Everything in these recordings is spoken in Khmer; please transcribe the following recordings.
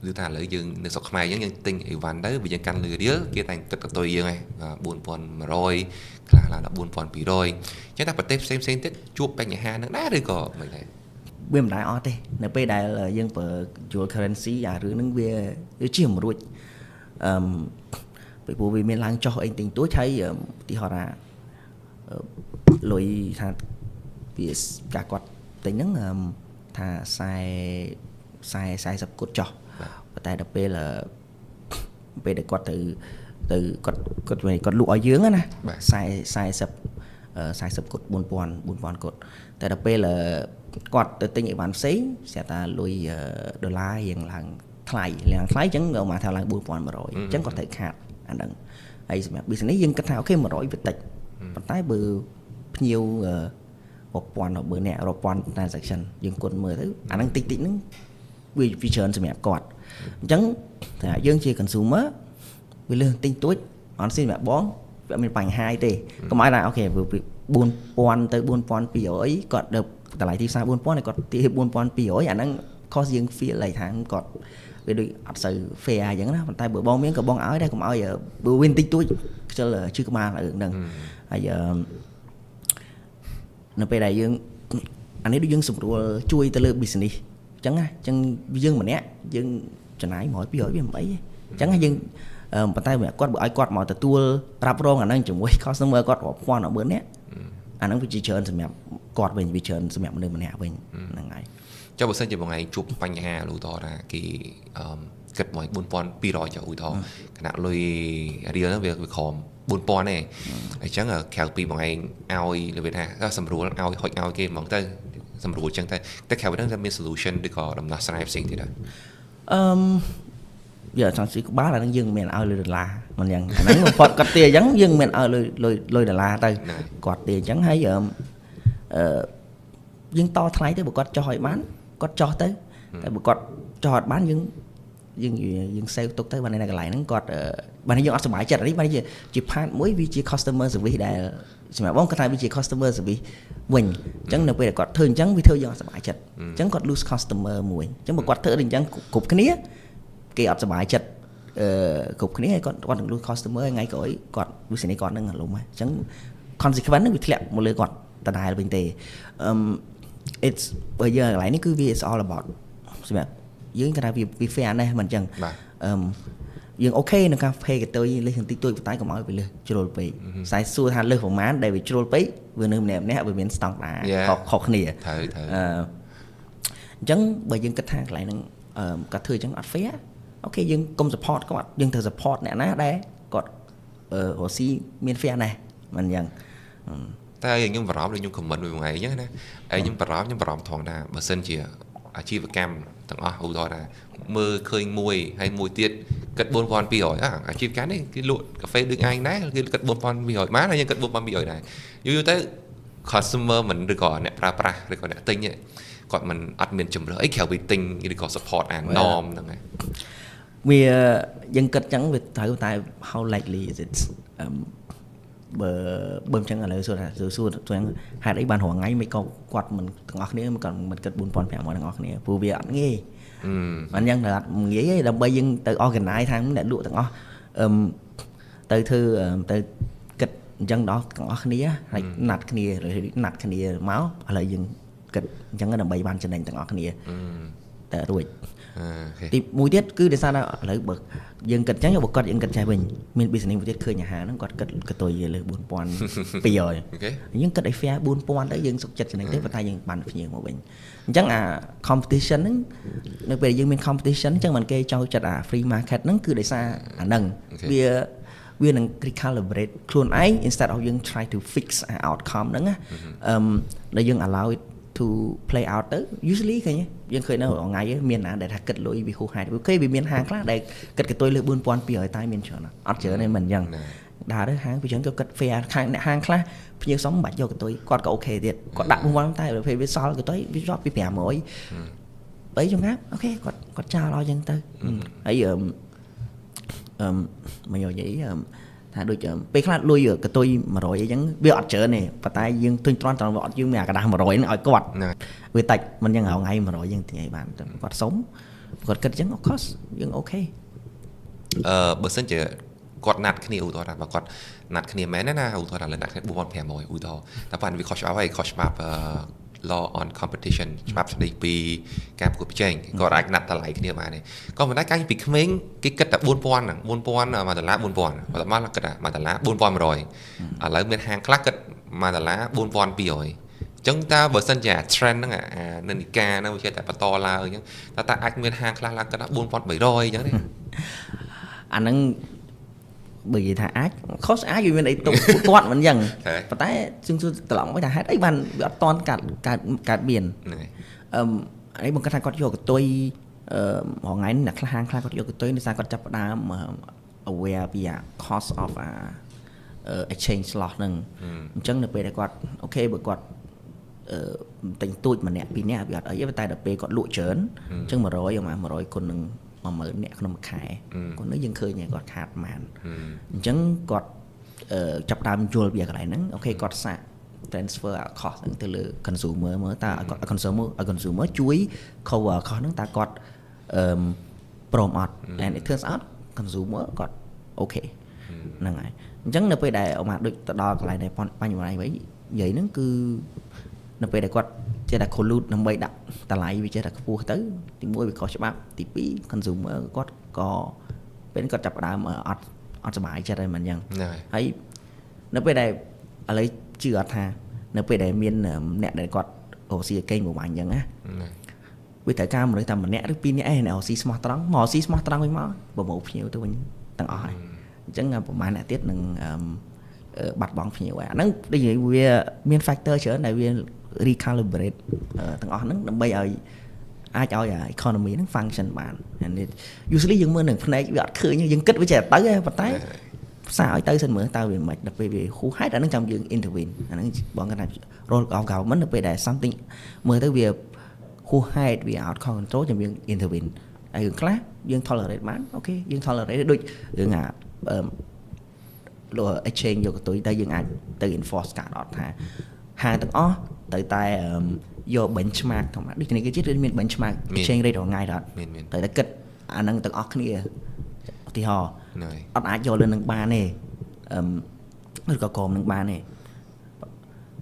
គឺថាឥឡូវយើងនៅស្រុកខ្មែរយើងទិញអីវ៉ាន់ទៅវាយើងកាន់លឺរៀលគេតែគិតកតុយយើងហើយ4100ខ្លះឡើងដល់4200អញ្ចឹងតែប្រទេសផ្សេងទៀតជួបបញ្ហាហ្នឹងដែរឬក៏មិនដែរវាមិនដែរអត់ទេនៅពេលដែលយើងប្រើ dual currency អារឿងហ្នឹងវាជាមិនរួចពីព្រោះវាមានឡើងចុះអីទិញទួចហើយឧទាហរណ៍លុយថាវាការគាត់ទិញហ្នឹងថា40គត់ចុះប៉ុន្តែដល់ពេលដែលគាត់ទៅគាត់លក់ឲ្យយើងណា40គត់4000គត់តែដល់ពេលគាត់ទៅទិញអីវ៉ាន់ផ្សេងស្រាប់តែលុយដុល្លាររៀងឡើងថ្លៃអញ្ចឹងមកថាឡើង4100អញ្ចឹងគាត់ត្រូវខាតអាហ្នឹងហើយសម្រាប់ business យើងគិតថាអូខេ100វាតិចប៉ុន្តែបើភ្ញៀវរាប់ពាន់រាប់ពាន់ transaction យើងគុណមើលទៅអាហ្នឹងតិចហ្នឹងវាច្រើនសម្រាប់គាត់អញ្ចឹងតែយើងជា consumer វាលើសទិញទួចអត់ស៊ីសម្រាប់បងវាអត់មានបញ្ហាទេកុំឲ្យថាអូខេ4000ទៅ4200គាត់ទៅតម្លៃទីផ្សារ4000ហើយគាត់ទី4200អាហ្នឹង cost យើង feel lạiថាគាត់វាដូចអត់សូវ fair អញ្ចឹងណាប៉ុន្តែបើបងមានក៏បងឲ្យដែរកុំឲ្យបើវាតិចទួចខ្ជិលជឿក្បាលហ្នឹងហើយនៅពេលដែលយើងអានេះដូចយើងស្រួលជួយទៅលើ business អញ្ចឹងណាអញ្ចឹងយើងម្នាក់យើងចំណាយ100 200វាមិនអីទេអញ្ចឹងយើងប៉ុន្តែគាត់បើឲ្យគាត់មកទទួលរ៉ាប់រងអាហ្នឹងជាមួយ customer គាត់រាប់ពាន់ដល់10000នាក់អាហ្នឹងវាជាច្រើនសម្រាប់គាត់វិញវាច្រើនសម្រាប់មនុស្សម្នាក់វិញហ្នឹងហើយចុះបើសិនជាបងឯងជួបបញ្ហាលូតថាគេគិតមក4200ចុះឧទាហរណ៍ខណៈលុយរៀលហ្នឹងវាក្រោម4000ទេអញ្ចឹងក្រៅពីបងឯងឲ្យលើវាថាសម្រួលឲ្យហុចឲ្យគេហ្មងទៅសម្រួលអញ្ចឹងតែក្រៅពីហ្នឹងមាន solution ឬក៏ដំណោះស្រាយផ្សេងទៀតវាចង់ស៊ីក្បាលអាហ្នឹងយើងមិនឲ្យលុយដុល្លារមិនយ៉ាងអាហ្នឹងគាត់ទាអញ្ចឹងយើងមិនឲ្យលុយដុល្លារទៅគាត់ទាអញ្ចឹងហើយយើងតថ្លៃទៅបើគាត់ចុះឲ្យបានគាត់ចុះទៅតែបើគាត់ចុះអត់បានយើង save ទុកទៅបាននៅកន្លែងហ្នឹងគាត់បានយើងអត់សុបាយចិត្តនេះបានជា part មួយវាជា customer service ដែលសម្រាប់បងគាត់ថាវាជា customer service វិញអញ្ចឹងនៅពេលដែលគាត់ធ្វើអញ្ចឹងវាធ្វើយើងអត់សុបាយចិត្តអញ្ចឹងគាត់ lose customer មួយអញ្ចឹងបើគាត់ធ្វើអញ្ចឹងគ្រប់គ្នាគេអត់សុបាយចិត្តគ្រប់គ្នាហើយគាត់នឹង lose customer ថ្ងៃក្រោយគាត់ business គាត់នឹងលំហើយអញ្ចឹង consequence ហ្នឹងវាធ្លាក់មកលើគាត់ដដែលវិញទេit's បើយើងកន្លែងនេះគឺវា is all about សម្រាប់យើងគេថាវា fair ណាស់មិនអញ្ចឹងយើងអូខេនឹងការ pay កតុយលេខបន្តិចតួចប៉ុន្តែកុំឲ្យវាលើសជ្រុលពេកខ្សែសួរថាលើសប្រមាណដែលវាជ្រុលពេកវានៅម្នាក់វាមានស្តង់ដាខុសគ្នាអញ្ចឹងបើយើងគិតថាកន្លែងហ្នឹងគាត់ធ្វើអញ្ចឹងអត់ fair អូខេយើងកុំ support គាត់យើងត្រូវ support អ្នកណាដែរគាត់រស់ស៊ីមាន fair ណាស់មិនអញ្ចឹងតែខ្ញុំបារម្ភដូចខ្ញុំ comment មួយថ្ងៃអញ្ចឹងណាហើយខ្ញុំបារម្ភថងថាបើសិនជាអាជីវកម្មទាំងអស់ឧទាហរណ៍ថាមើលឃើញមួយហើយមួយទៀតគិត4200អាជីវកម្មនេះគេលក់កាហ្វេដូចឯងដែរគេគិត4200បានហើយយើងគិត4200ដែរយូរទៅ customer មិនឬក៏អ្នកប្រើប្រាស់ឬក៏អ្នកទិញគាត់មិនអត់មានជំរឿអីក្រៅពីទិញឬក៏ support អា norm ហ្នឹងហើយវាយើងគិតចឹងវាត្រូវតែ how likely is it បើអញ្ចឹងឥឡូវសួរចឹងហេតុអីបានរងថ្ងៃមិនក៏គាត់មិនទាំងអស់គ្នាមិនគិត4500ទាំងអស់គ្នាព្រោះវាអត់ងាយមិនអញ្ចឹងតែអត់ងាយទេដើម្បីយើងទៅ organize ថាអ្នកលក់ទាំងអស់ទៅធ្វើទៅគិតអញ្ចឹងដល់ទាំងអស់គ្នាហើយណាត់គ្នាមកឥឡូវយើងគិតអញ្ចឹងដើម្បីបានចំណេញទាំងអស់គ្នាតែរួចទីមួយទៀតគឺដោយសារថាឥឡូវបើយើងគិតអញ្ចឹងបើគាត់យើងគិតចេះវិញមាន business មួយទៀតឃើញអាហារហ្នឹងគាត់គិតកតុយលើ4200យើងគិតឲ្យ fair 4000ទៅយើងសុខចិត្តចំណេញទេប៉ុន្តែយើងបានភ្ញៀវមកវិញអញ្ចឹងអា competition ហ្នឹងនៅពេលយើងមាន competition អញ្ចឹងមិនគេចូលចិត្តអា free market ហ្នឹងគឺដោយសារអាហ្នឹងវានឹង recalibrate ខ្លួនឯង instead of យើង try to fix outcome ហ្នឹងណាដែលយើង allow it to play out ទៅ usually ឃើញយើងឃើញនៅថ្ងៃមានណាដែលថាគិតលុយវាហួសហេតុអូខេវាមានហាងខ្លះដែលគិតកតុយលើ4200តែមានច្រើនអត់ច្រើនទេមិនអញ្ចឹងដើរទៅហាងពីច្រើនក៏គិត fair ខាងអ្នកហាងខ្លះភ្ញៀវសុំមិនបាច់យកកតុយគាត់ក៏អូខេទៀតគាត់ដាក់4000តែពេលវាសល់កតុយវាជាប់ពី500បីចង្ហាអូខេគាត់ចោលឲ្យអញ្ចឹងទៅហើយមកយកនិយាយថាដូចពេលខ្លះលុយកតុយ100អីចឹងវាអត់ច្រើនទេប៉ុន្តែយើងទិញត្រង់អត់យើងមានអាកដាស់100ហ្នឹងឲ្យគាត់វាតិចមិនចឹងថ្ងៃ100យើងទិញឲ្យបានគាត់សុំ គាត់គិតអញ្ចឹង of course យើង okay បើសិនជាគាត់ណាត់គ្នាឧទាហរណ៍ថាបើគាត់ណាត់គ្នាមែនណាឧទាហរណ៍ថាលើណាត់គ្នា 4500 ឧទាហរណ៍តែប៉ុន្តែវាខុសច្បាប់ហើយខុសច្បាប់law on competition ច្បាប់ស្ដីពីការប្រកួតប្រជែងគាត់អាចណាត់តម្លៃគ្នាបានទេក៏ប៉ុន្តែកាលពីក្មេងគេគិតតែ4000ហ្នឹង$4000 $4000បើតែមកគិតថា$1 $4100 ឥឡូវមានហាងខ្លះគិត$1 $4200 ចឹងតើបើសិនជា trend ហ្នឹងនិន្នាការហ្នឹងវាចេះតែបន្តឡើងអញ្ចឹងតើអាចមានហាងខ្លះឡើងគិតថា$4300អញ្ចឹងទេអាហ្នឹងបើនិយាយថាអាចខុសអាចវាមានអីទុកគាត់មិនអញ្ចឹងប៉ុន្តែជឹងត្រឡប់មកថាហេតុអីបានវាអត់តន់កើតមានអីបងគាត់ថាគាត់យកកតុយរងថ្ងៃនេះអ្នកខ្លះហាងខ្លះគាត់យកកតុយដោយសារគាត់ចាប់ផ្ដើម aware ពី cost of exchange loss ហ្នឹងអញ្ចឹងនៅពេលដែលគាត់អូខេបើគាត់ទិញទូចម្នាក់ពីរនាក់វាអត់អីទេតែដល់ពេលគាត់លក់ច្រើនអញ្ចឹង100គុណនឹង10000នាក់ក្នុងមួយខែគាត់នេះយើងឃើញគាត់ខាតប្រហែលអញ្ចឹងគាត់ចាប់ដើមយល់ពីកន្លែងហ្នឹងអូខេគាត់សាក transfer cost ហ្នឹងទៅលើ consumer មើលតើគាត់ consumer ជួយ cover cost ហ្នឹងតើគាត់ព្រមអត់ and it turns out consumer គាត់អូខេហ្នឹងហើយអញ្ចឹងនៅពេលដែលមកដូចទៅដល់កន្លែងដែលបញ្ហាវិញនិយាយហ្នឹងគឺនៅពេលដែលគាត់ចេះតែ collude ដើម្បីដាក់តម្លៃវាចេះតែខ្ពស់ទៅទី1វាខុសច្បាប់ទី2 consumer គាត់ក៏ពេលគាត់ចាប់ផ្ដើមអត់សុបាយចិត្តហើយមិនអញ្ចឹងហើយនៅពេលដែលឥឡូវជឿអត់ថានៅពេលដែលមានអ្នកដែលគាត់រកស៊ីកេងប្រហែលអញ្ចឹងណាវាត្រូវការមនុស្សតែម្នាក់ឬពីរនាក់ឯងអ្នករកស៊ីស្មោះត្រង់មករកស៊ីស្មោះត្រង់វិញមកប្រមូលភ្ញៀវទៅវិញទាំងអស់ហើយអញ្ចឹងប្រហែលអ្នកទៀតនឹងបាត់បង់ភ្ញៀវហើយអាហ្នឹងដូចវាមាន factor ច្រើនដែលវា recalibrate ទាំងអស់ហ្នឹងដើម្បីឲ្យអាចឲ្យ economy ហ្នឹង function បាន usually យើងមើលនឹងផ្នែកវាអត់ឃើញយើងគិតវាចេះទៅប៉ុន្តែផ្សារឲ្យទៅសិនមើលតើវាមិនដល់ពេលវាហួសហេតុអាហ្នឹងចាំយើង intervene អាហ្នឹងបងគាត់ថា role of government នៅពេលដែល something មើលទៅវាហួសហេតុវា out of control ចាំយើង intervene ហើយរឿងខ្លះយើង tolerate បានអូខេយើង tolerate ដូចរឿងលោក exchange យកកតុយទៅយើងអាចទៅ enforce ការអត់ថាហាងទាំងអស់ទៅតែយក benchmark ធម្មតាដូចគ្នាគេជាតិមាន benchmark exchange rate រាល់ថ្ងៃអត់តែគិតអាហ្នឹងទាំងអស់គ្នាឧទាហរណ៍អត់អាចយកលើនឹងបានទេឬក៏កុំនឹងបានទេ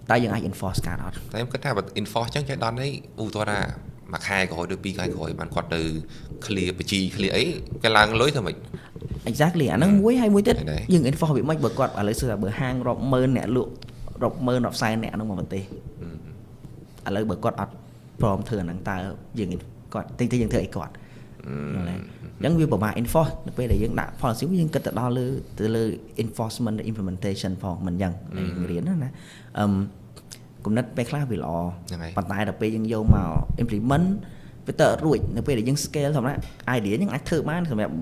តែយើងអាច enforce ការអត់តែខ្ញុំគិតថាបើ enforce ចឹងចេះដល់នេះឧទាហរណ៍ថាមួយខែក្រោយឬពីរខែក្រោយបានគាត់ទៅ clear បជី clear អីគេឡើងលុយធ្វើម៉េចexactly អាហ្នឹងមួយហើយមួយទៀតយើង enforce វាមិនបើគាត់ឥឡូវសួរថាបើហាងរាប់ម៉ឺនអ្នកលក់រាប់ម៉ឺនរាប់សែនអ្នកហ្នឹងមកប្រទេសឥឡូវបើគាត់អត់ព្រមធ្វើអាហ្នឹងតើយើងគាត់ទិញទៅយើងធ្វើអីគាត់អញ្ចឹងវាពិបាក enforce នៅពេលដែលយើងដាក់ policy យើងគិតទៅដល់លើ enforcement implementation ផងមិនអញ្ចឹងរៀនណាគំនិតពេលខ្លះវាល្អប៉ុន្តែដល់ពេលយើងយកមក implement វាទៅរួចនៅពេលដែលយើង scale ធម្មតា idea យើងអាចធ្វើបានសម្រាប់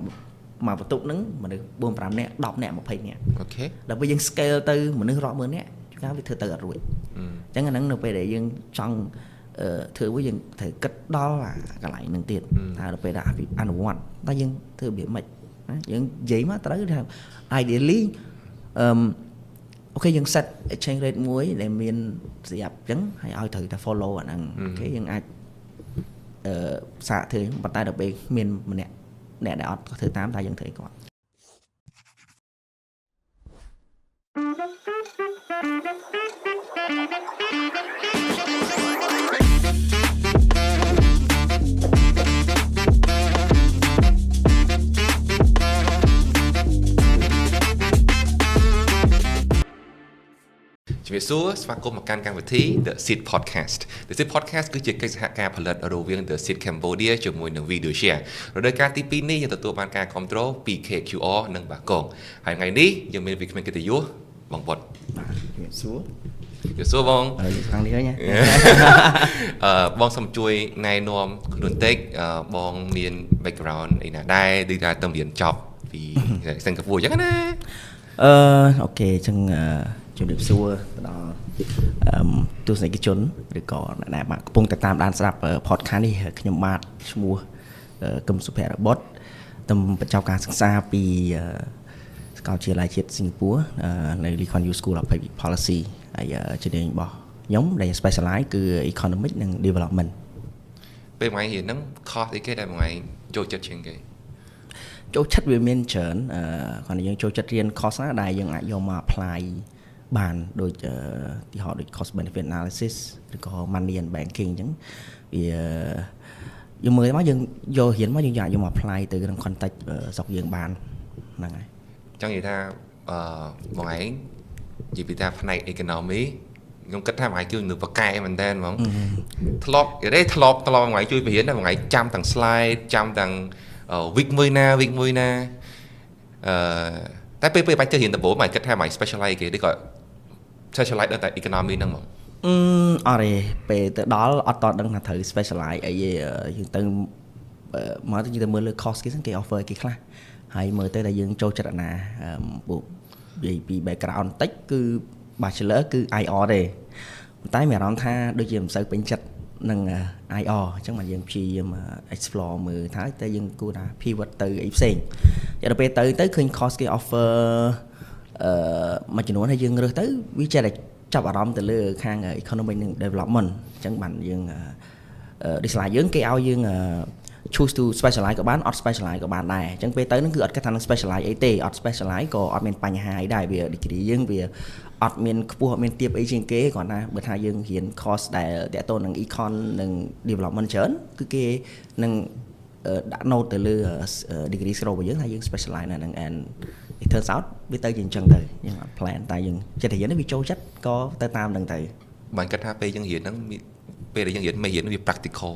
មកបន្ទុកហ្នឹងមនុស្ស 4-5 នាក់ 10 នាក់ 20 នាក់អូខេដល់ពេលយើង scale ទៅមនុស្សរាប់ម៉ឺននាក់ជួនកាលវាធ្វើទៅអត់រួចអញ្ចឹងអាហ្នឹងនៅពេលដែលយើងចង់ធ្វើវិញយើងត្រូវគិតដល់កន្លែងហ្នឹងទៀតថាដល់ពេលដែលអនុវត្តតែយើងធ្វើវាមិនណាយើងនិយាយមកត្រូវថា ideally អូខេយើង set exchange rate មួយដែលមានស្រាប់អញ្ចឹងហើយឲ្យត្រូវតែ follow អាហ្នឹងអូខេយើងអាចសាកធ្វើប៉ុន្តែដល់ពេលមានម្នាក់អ្នកដែលអត់ធ្វើតាមតែយើងធ្វើឲ្យគាត់ជំរាបសួរស្វាគមន៍មកកាន់កម្មវិធី The Seed Podcast The Seed Podcast គឺជាកិច្ចសហការផលិតរវាង The Seed Cambodia ជាមួយនឹង Video Share រដូវកាលទី2នេះយើងទទួលបានការគាំទ្រពី KQR និងបាកងហើយថ្ងៃនេះយើងមានវិក្កាមកិត្តិយសបងវត្តជំរាបសួរបងខាងនេះហើយបងសូមជួយណែនាំខ្លួនបន្តិចបងមាន background អីណាដែរដូចថាទៅរៀនចប់ពីសិង្ហបុរីអញ្ចឹងណាអូខេអញ្ចឹងជំរាបសួរដល់ទស្សនិកជនឬក៏អ្នកដែលកំពុងតែតាមដានស្ដាប់ podcast នេះខ្ញុំបាទឈ្មោះកឹមសុភរបុត្រទំបញ្ចប់ការសិក្សាពីសាកលវិទ្យាល័យជាតិសិង្ហបុរីនៅ Lee Kuan Yew School of Public Policy ហើយជំនាញរបស់ខ្ញុំដែល specialize គឺ economic និង development ពេលថ្ងៃរៀនហ្នឹង cost អីគេដែលថ្ងៃចូលចិត្តជាងគេ ចូលចិត្តវាមានច្រើនគាត់យើងចូលចិត្តរៀន course ណាដែលយើងអាចយកមក apply បានដូចទីហោដូច cost benefit analysis ឬក៏ money and banking អញ្ចឹងវាយើងមើលមកយើងយករៀនមកយើងយកមក apply ទៅក្នុង context ស្រុកយើងបានហ្នឹងហើយ ចង់និយាយថាបងឯងនិយាយពីថាផ្នែក economy ខ្ញុំគិតថាបងឯងជួយនៅបកែមែនតើហ្មងធ្លាប់បងឯងជួយបរៀនដែរបងឯងចាំទាំង slide ចាំទាំង week មួយណាតែពេលបាច់ទៅរៀនដំបូងបងឯងគិតថាបងឯង specialize គេឬក៏ specialize ដល់តែ economy ហ្នឹងហ្មង អរេពេលទៅដល់អត់តដឹងថាត្រូវ specialize អីទេយើងទៅមកទៅយើងទៅមើលលើ course គេហ្នឹងគេ offer គេខ្លះហើយមើលទៅតែយើងចូលចិត្តអាណាពួកនិយាយពី background តិចគឺ bachelor គឺ IR ទេប៉ុន្តែមានអារម្មណ៍ថាដូចជាមិនសូវពេញចិត្តនឹង IR អញ្ចឹងមកយើងព្យាយាម explore មើលថាតែយើងគួរថា pivot ទៅអីផ្សេងដល់ពេលទៅឃើញ course គេ offer មួយចំនួនហើយយើងរើសទៅវាចេះតែចាប់អារម្មណ៍ទៅលើខាង economic និង development អញ្ចឹងបានយើងដូចស្លាយើងគេឲ្យយើង choose to specialize ក៏បានអត់ specialize ក៏បានដែរអញ្ចឹងពេលទៅហ្នឹងគឺអត់គិតថានឹង specialize អីទេអត់ specialize ក៏អត់មានបញ្ហាអីដែរវា degree យើងវាអត់មានខ្ពស់អត់មានទាបអីជាងគេគ្រាន់តែបើថាយើងរៀន course ដែលតាក់ទងនឹង econ និង development ច្រើនគឺគេនឹងដាក់ note ទៅលើ degree ស្រូបរបស់យើងថាយើង specialize នៅនឹង and it turns out វាទៅជាអញ្ចឹងទៅយើងអត់ plan តែយើងចិត្តតែរៀនវាចូលចិត្តក៏ទៅតាមនឹងទៅបានគិតថាពេលយើងរៀនហ្នឹងពេលដែលយើងរៀនមិនរៀនវា practical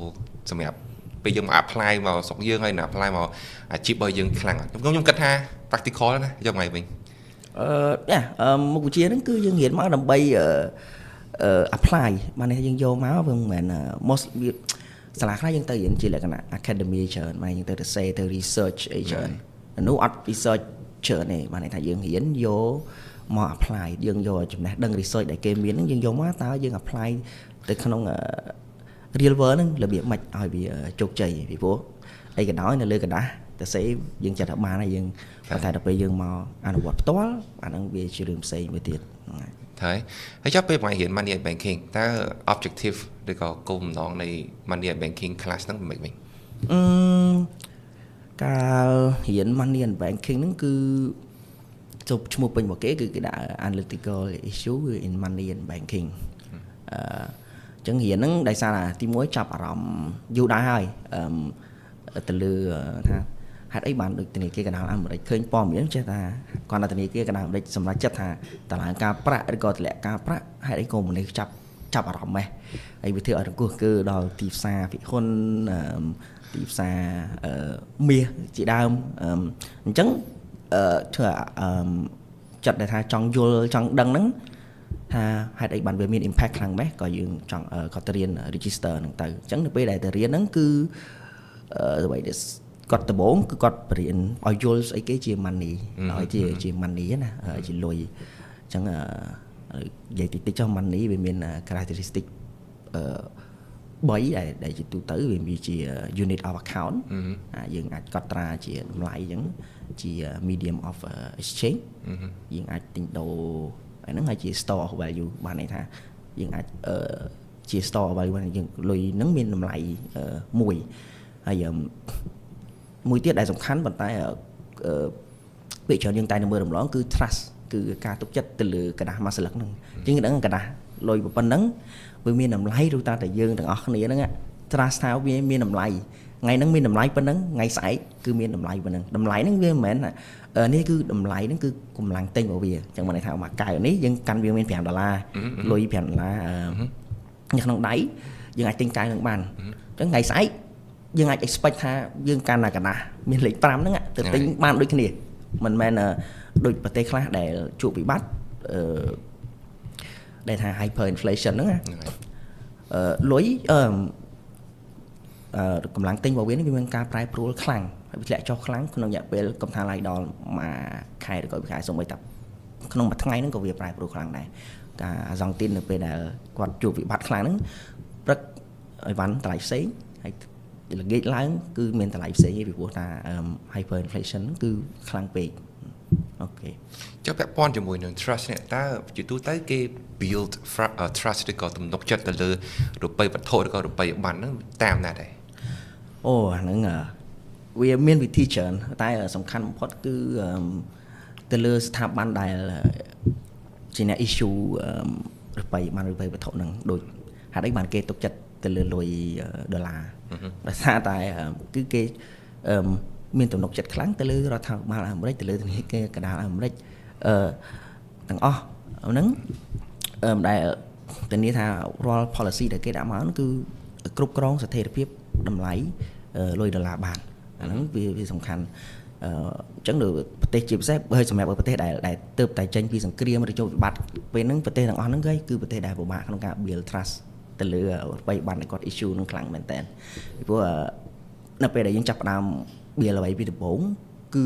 សម្រាប់ពេលយើងមក apply មកស្រុកយើងហើយណា apply មកអាជីពរបស់យើងខ្លាំងខ្ញុំគិតថា practical ណាយកថ្ងៃវិញមុខវិជ្ជាហ្នឹងគឺយើងរៀនមកដើម្បីapply បាននេះយើងយកមកវាមិនមែន most សាលាខ្លះយើងទៅរៀនជាលក្ខណៈ academy ច្រើនមកយើងទៅ essay ទៅ research អីច្រើននោះអត់ research ច្រើនទេបានន័យថាយើងរៀនយកមក apply យើងយកចំណេះដឹង research ដែលគេមានហ្នឹងយើងយកមកតើយើង apply ទៅក្នុង real world ហ្នឹងរបៀបម៉េចឲ្យវាជោគជ័យពីព្រោះអីក៏ដោយនៅលើกระดาษតែសេយើងចិត្តថាបានហើយយើងតែដល់ពេលយើងមកអនុវត្តផ្ទាល់អាហ្នឹងវាជារឿងផ្សេងមួយទៀតហើយចាប់ពេលបងរៀន money and banking តើ objective ឬក៏គោលបំណងនៃ money and banking class ហ្នឹងមិនវិញកាលរៀន money and banking ហ្នឹងគឺចុះឈ្មោះពេញរបស់គេគឺគេដាក់ analytical issue in money and banking ចឹងរៀនហ្នឹងដោយសារតែទី1ចាប់អារម្មណ៍យូរដែរហើយទៅលើថាហេតុអីបានដូចធនាគារកណ្ដាលអាមេរិកឃើញព័ត៌មានចេះថាគាត់ថាធនាគារកណ្ដាលអាមេរិកសម្រាប់ចិត្តថាតឡើងការប្រាក់ឬក៏ទម្លាក់ការប្រាក់ហេតុអីក៏មនុស្សចាប់អារម្មណ៍ម៉េះហើយវាធ្វើឲ្យរង្គោះគឺដល់ទីផ្សារភិហ៊ុនទីផ្សារមាសជាដើមអញ្ចឹងធ្វើចិត្តដែលថាចង់យល់ចង់ដឹងហ្នឹងថាហេតុអីបានវាមាន impact ខ្លាំងម៉េះក៏យើងចង់គាត់ទៅរៀន register ហ្នឹងទៅអញ្ចឹងនៅពេលដែលទៅរៀនហ្នឹងគឺអ្វីដែលគាត់ដំបូងគឺគាត់បរៀនឲ្យយល់ស្អីគេជា money ឲ្យជា money ណាជាលុយអញ្ចឹងនិយាយតិចចុះ money វាមាន characteristic 3ដែលជាទូទៅវាមានជា unit of account យើងអាចកត់ត្រាជាតម្លៃអញ្ចឹងជា medium of exchange យើងអាចទិញដូរអាហ្នឹងហើយជា store of value បានន័យថាយើងអាចជា store of value យើងលុយហ្នឹងមានតម្លៃមួយហើយមួយទៀតដែលសំខាន់ប៉ុន្តែពេលច្រើនយើងតែមើលរំលងគឺ trust គឺការទុកចិត្តទៅលើกระดาษមួយស្លឹកហ្នឹងអញ្ចឹងដឹងกระดาษលុយប៉ុណ្ណឹងវាមានតម្លៃឬតែយើងទាំងអស់គ្នាហ្នឹង trust ថាវាមានតម្លៃថ្ងៃហ្នឹងមានតម្លៃប៉ុណ្ណឹងថ្ងៃស្អែកគឺមានតម្លៃប៉ុណ្ណឹងតម្លៃហ្នឹងវាមិនមែននេះគឺតម្លៃហ្នឹងគឺកម្លាំងទិញរបស់វាអញ្ចឹងមកន័យថាមួយកែវនេះយើងកាន់វាមាន$5លុយ$5នៅក្នុងដៃយើងអាចទិញកែវហ្នឹងបានអញ្ចឹងថ្ងៃស្អែកយើងអាច expect ថាយើងកាន់តែកណ្ដាស់មានលេខ5ហ្នឹងទៅទិញបានដូចគ្នាមិនមែនដូចប្រទេសខ្លះដែលជួបវិបត្តិដែលថា hyper inflation ហ្នឹងលុយកម្លាំងទិញរបស់វានេះវាមានការប្រែប្រួលខ្លាំងហើយវាធ្លាក់ចុះខ្លាំងក្នុងរយៈពេលកំថាឡាយដល់មួយខែឬក៏មួយខែសូម្បីតែក្នុងមួយថ្ងៃហ្នឹងក៏វាប្រែប្រួលខ្លាំងដែរការអាសង់ទីននៅពេលដែលគាត់ជួបវិបត្តិខ្លាំងហ្នឹងព្រឹកអីវ៉ាន់តម្លៃផ្សេងហើយល្ងាចឡើងគឺមានតម្លៃផ្សេងពីព្រោះថា hyper inflation គឺខ្លាំងពេកអូខេចុះពាក់ព័ន្ធជាមួយនឹង trust នេះតើជាទូទៅគេ build trust ឬក៏ទំនុកចិត្តទៅលើរូបិយវត្ថុឬក៏រូបិយប័ណ្ណហ្នឹងតាមណាដែរ អូអាហ្នឹងវាមានវិធីច្រើនតែសំខាន់បំផុតគឺទៅលើស្ថាប័នដែលជាអ្នក issue រប៉ៃបានរប៉ៃវត្ថុហ្នឹងដូចហេតុអីបានគេទុកចិត្តទៅលើលុយដុល្លារដោយសារតែគឺគេមានទំនុកចិត្តខ្លាំងទៅលើរដ្ឋាភិបាលអាមេរិកទៅលើធនាគារកណ្ដាលអាមេរិកទាំងអស់ហ្នឹងដែលធានាថារាល់ policy ដែលគេដាក់មកហ្នឹងគឺគ្រប់គ្រងស្ថិរភាពតម្លៃលុយដុល្លារបានអាហ្នឹងវាសំខាន់អញ្ចឹងដូចប្រទេសជាពិសេសបើសម្រាប់ប្រទេសដែលទើបតែចេញពីសង្គ្រាមឬចូលវិបត្តិពេលហ្នឹងប្រទេសទាំងអស់ហ្នឹងគឺប្រទេសដែលពិបាកក្នុងការ build trust ទៅលើអ្វីបានគាត់ issue នឹងខ្លាំងមែនតើពីព្រោះនៅពេលដែលយើងចាប់ផ្ដើម build អ្វីពីដំបូងគឺ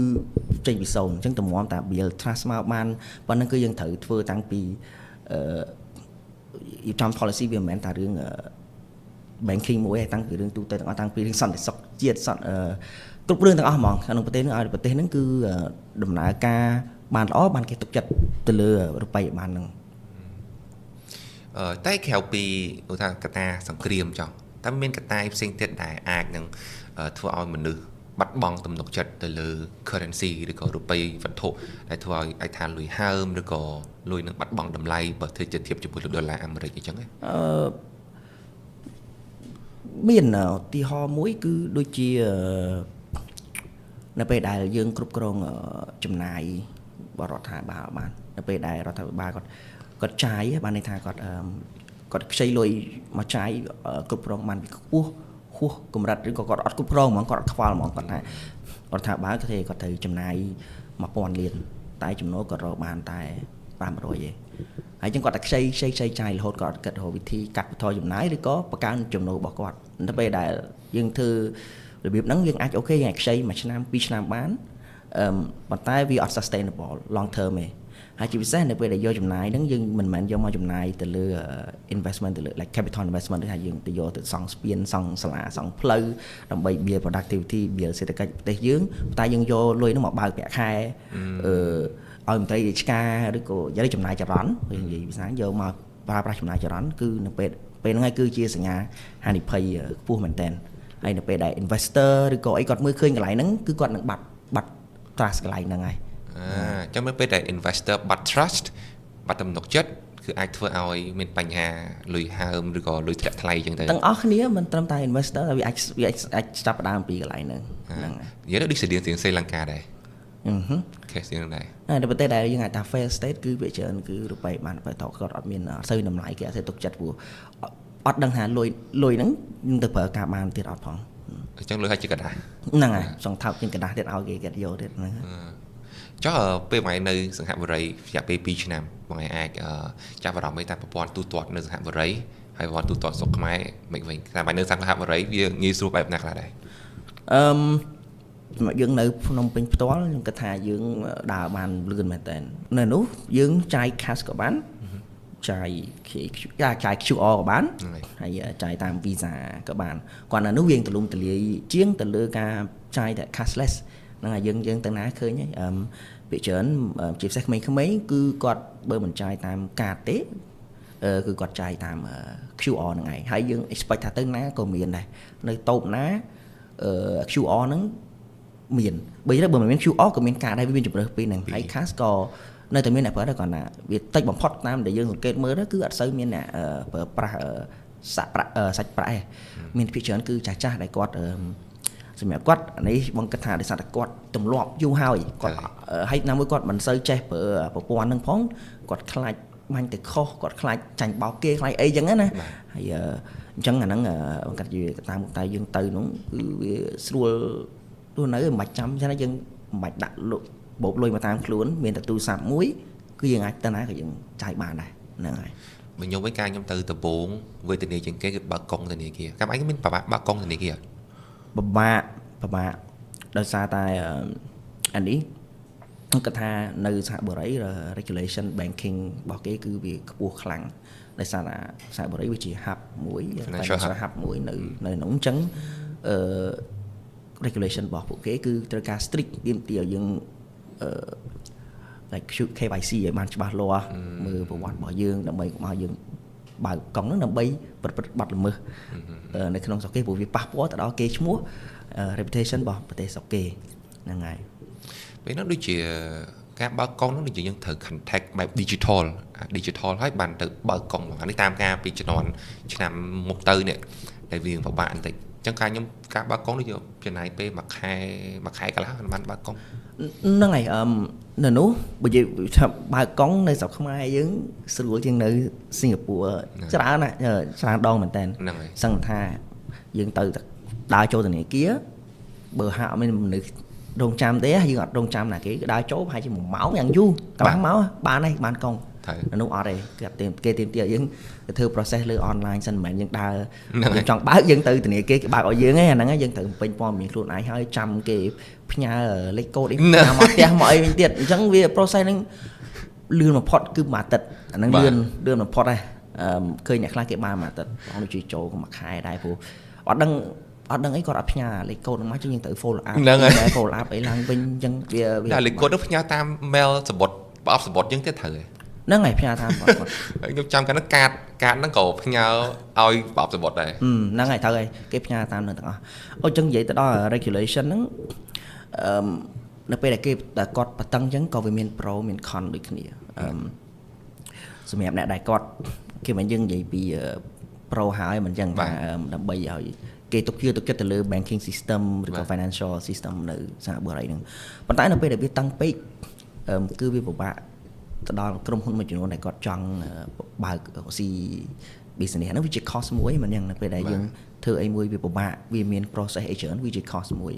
ចេញពីសូន្យអញ្ចឹងតម្រាំតែ build trust មកបានប៉ុណ្ណឹងគឺយើងត្រូវធ្វើតាំងពីចំ policy វាមិនមែនតែរឿង banking មួយទេតាំងពីរឿងទូទៅទាំងអស់តាំងពីរឿងសន្តិសុខជាតិគ្រប់រឿងទាំងអស់ហ្មងក្នុងប្រទេសហ្នឹងឲ្យប្រទេសហ្នឹងគឺដំណើរការបានល្អបានគេទុកចិត្តទៅលើរូបិយបានហ្នឹងតែក្រៅពីឧទាហរណ៍កត្តាសង្គ្រាមចុះតែមានកត្តាផ្សេងទៀតដែលអាចនឹងធ្វើឲ្យមនុស្សបាត់បង់ទំនុកចិត្តទៅលើ currency ឬក៏រូបិយវត្ថុដែលធ្វើឲ្យអាចថាលុយហើមឬក៏លុយនឹងបាត់បង់តម្លៃបើធ្វើជាធៀបជាមួយដុល្លារអាមេរិកអញ្ចឹងមានឧទាហរណ៍មួយគឺដូចជានៅពេលដែលយើងគ្រប់គ្រងចំណាយរដ្ឋាភិបាលបាននៅពេលដែលរដ្ឋាភិបាលគាត់ចាយបានន័យថាគាត់ខ្ចីលុយមកចាយគ្រប់គ្រងបានពីខ្ពស់ហួសកម្រិតឬក៏គាត់អត់គ្រប់គ្រងហ្មងគាត់អត់ខ្វល់ហ្មងគាត់ថារដ្ឋាភិបាលគាត់ត្រូវចំណាយ 1000 លានតែចំណូលគាត់រកបានតែ500ទេហើយចឹងគាត់តែខ្ចីចាយរហូតគាត់គិតរកវិធីកាត់បន្ថយចំណាយឬក៏បង្កើនចំណូលរបស់គាត់នៅពេលដែលយើងធ្វើរបៀបហ្នឹងយើងអាចអូខេយើងអាចខ្ចី1ឆ្នាំ2ឆ្នាំបានប៉ុន្តែវាអត់ sustainable long term ទេហើយជាពិសេសនៅពេលដែលយកចំណាយហ្នឹងយើងមិនមែនយកមកចំណាយទៅលើ investment ទៅលើ like capital investment ទេថាយើងទៅយកទៅសង់ស្ពានសង់សាលាសង់ផ្លូវដើម្បី build productivity build សេដ្ឋកិច្ចប្រទេសយើងតែយើងយកលុយហ្នឹងមកបើកប្រាក់ខែឲ្យមន្ត្រីរាជការឬក៏និយាយចំណាយចរន្តនិយាយភាសាយកមកប្រើប្រាស់ចំណាយចរន្តគឺនៅពេលហ្នឹងហើយគឺជាសញ្ញាហានិភ័យខ្ពស់មែនតើហើយនៅពេលដែល investor ឬក៏អីគាត់មើលឃើញកន្លែងហ្នឹងគឺគាត់នឹងបាត់ trust កន្លែងហ្នឹងហើយចាំមើលពេលដែល investor បាត់ trust បាត់ទំនុកចិត្តគឺអាចធ្វើឲ្យមានបញ្ហាលុយហើមឬក៏លុយធ្លាក់ថ្លៃអញ្ចឹងទៅទាំងអស់គ្នាមិនត្រឹមតែ investor វាអាចចាប់ផ្ដើមពីកន្លែងហ្នឹងហ្នឹងនិយាយដូចស្តៀងស្រីលង្កាដែរcase ហ្នឹងដែរតែប្រទេសដែលយើងអាចថា fail state គឺវាច្រើនគឺរូបិយបានបើតើគាត់អត់មានសូវតម្លៃគេអត់ទៅទុកចិត្តព្រោះអត់ដឹងថាលុយហ្នឹងនឹងទៅប្រើការបានទៀតអត់ផងអញ្ចឹងលុយឲ្យជាกระดาษហ្នឹងហើយសងថោកជាกระดาษទៀតឲ្យគេយកទៀតហ្នឹងចុះពេលបងឯងនៅសង្ហបុរីរយៈពេល2ឆ្នាំបងឯងអាចចាប់អារម្មណ៍ឯតែប្រព័ន្ធទូទាត់នៅសង្ហបុរីហើយប្រព័ន្ធទូទាត់ស្រុកខ្មែរមិនវិញតែបងនៅសង្ហបុរីវាងាយស្រួលបែបណាខ្លះដែរសម្រាប់យើងនៅភ្នំពេញផ្ទាល់ខ្ញុំគិតថាយើងដើរបានលឿនមែនតើនៅនោះយើងចាយ cash ក៏បានចាយ QR ក៏បានហើយចាយតាម Visa ក៏បានគាត់នៅនោះវាងទលំទលាយជាងទៅលើការចាយតែ cashless ហ្នឹងហើយយើងទៅណាឃើញហើយពីច្រើនជាពិសេសក្មេងៗគឺគាត់បើមិនចាយតាមកាតទេគឺគាត់ចាយតាម QR ហ្នឹងឯងហើយយើង expect ថាទៅណាក៏មានដែរនៅតូបណា QR ហ្នឹងមានបើមិនមាន QR ក៏មានការដែរវាមានជម្រើសពីរហ្នឹងហើយ cash ក៏នៅតែមានអ្នកប្រើដែរគាត់ណាវាតិចបំផុតតាមដែលយើងសង្កេតមើលគឺអត់សូវមានអ្នកប្រើប្រាស់សាច់ប្រាក់ឯងមានភាគច្រើនគឺចាស់ដែលគាត់សម្រាប់គាត់នេះបងគិតថាដោយសារតែគាត់ទម្លាប់យូរហើយគាត់ហើយណាមួយគាត់មិនសូវចេះប្រើប្រព័ន្ធហ្នឹងផងគាត់ខ្លាចបាញ់ទៅខុសគាត់ខ្លាចចាញ់បោកគេខ្លាចអីចឹងណាហើយអញ្ចឹងអាហ្នឹងបងគិតតាមតែយើងទៅនោះគឺវាស្រួលទោះនៅមិនបាច់ចាំចឹងយើងមិនបាច់ដាក់បូបលុយមកតាមខ្លួនមានតែទូរស័ព្ទមួយគឺយើងអាចទៅណាក៏យើងចាយបានដែរហ្នឹងហើយបើខ្ញុំវិញការខ្ញុំទៅដំបងវេទនីជាងគេគឺបើកកុងធនាគារកាប់អីមានបើកកុងធនាគារពិបាកដោយសារតែអានេះគាត់ថានៅសហបុរី regulation banking របស់គេគឺវាខ្ពស់ខ្លាំងដោយសារតែសហបុរីវាជា hub មួយ financial hub មួយនៅក្នុងអញ្ចឹងregulation របស់ពួកគេគឺត្រូវការ strict ទាមទារឲ្យយើងlike KYC ឲ្យបានច្បាស់លាស់មើលប្រវត្តិរបស់យើងដើម្បីកុំឲ្យយើង បើកង់ហ្នឹងដើម្បីបាត់ល្មើសនៅក្នុងស្រុកគេព្រោះវាប៉ះពាល់ទៅដល់គេឈ្មោះ reputation របស់ប្រទេសស្រុកគេហ្នឹងហើយ ពេលនោះដូចជាការបើកកង់នោះដូចជាយើងត្រូវ contact បែប digital ហើយបានទៅបើកកង់អានេះតាមការពីឆ្នាំមុខទៅនេះដែលវាពិបាកបន្តិចអញ្ចឹងការបើកកង់ដូចជាចំណាយពេលមួយខែកន្លះបានបើកកង់ ហ្នឹងហើយនៅនោះបើនិយាយថាបើកកង់នៅស្រុកខ្មែរយើងស្រួលជាងនៅសិង្ហបុរីច្រើនណាស់ច្រើនដងមែនតើ ហ្នឹងហើយ សឹងថាយើងទៅដើរចូលធនាគារបើហាក់មានមនុស្សរងចាំទេយើងអត់រងចាំណាគេដើរចូលប្រហែលជា1ម៉ោងយ៉ាងយូរកន្លះម៉ោងបានហើយកង់នៅនោះអត់ទេគេទាមទារយើងទៅធ្វើ process លើ online សិនមិនមែនយើងដើរយើងចង់បើកយើងទៅធនាគារគេបើកឲ្យយើងឯងអាហ្នឹងយើងត្រូវពេញព័ត៌មានខ្លួនឯងហើយចាំគេផ្ញើលេខកូដអីមកផ្ទះមកអីវិញទៀតអញ្ចឹងវា process ហ្នឹងលឿនបំផុតគឺមួយអាទិត្យអាហ្នឹងលឿនបំផុតដែរឃើញអ្នកខ្លះគេបានមួយអាទិត្យបងដូចចូលមួយខែដែរព្រោះអត់ដឹងអីគាត់អត់ផ្ញើលេខកូដហ្នឹងមកចឹងយើងត្រូវ follow up ហ្នឹងហើយ follow up អីឡើងវិញអញ្ចឹងវា លេខកូដនោះផ្ញើតាម mail សម្បត្តិប្រអប់សម្បត្តិយើងទៀតត្រូវហើយ ហ្នឹងហើយផ្ញើតាមគាត់ ខ្ញុំចាំកាលនោះកាតហ្នឹងក៏ផ្ញើឲ្យប្រអប់សម្បត្តិដែរ ហ្នឹងហើយត្រូវហើយគេផ្ញើតាមនឹងទាំងអស់អូអញ្ចឹងនិយាយទៅដល់ regulation ហ្នឹងនៅពេលដែលគាត់បតឹងអញ្ចឹងក៏វាមាន pro មាន con ដូចគ្នាសម្រាប់អ្នកដែលគាត់គេមិនយើងនិយាយពី pro ហើយមិនអញ្ចឹងថាដើម្បីឲ្យគេទុកចិត្តទៅលើ banking system ឬក៏ financial system នៅសហបុរីហ្នឹងប៉ុន្តែនៅពេលដែលវាតឹងពេកគឺវាពិបាកទៅដល់ក្រុមហ៊ុនមួយចំនួនដែលគាត់ចង់បើកស៊ី business ហ្នឹងវាជា cost មួយមិនយ៉ាងនៅពេលដែលយើងធ្វើអីមួយវាពិបាកវាមាន process អីច្រើនវាជា cost មួយ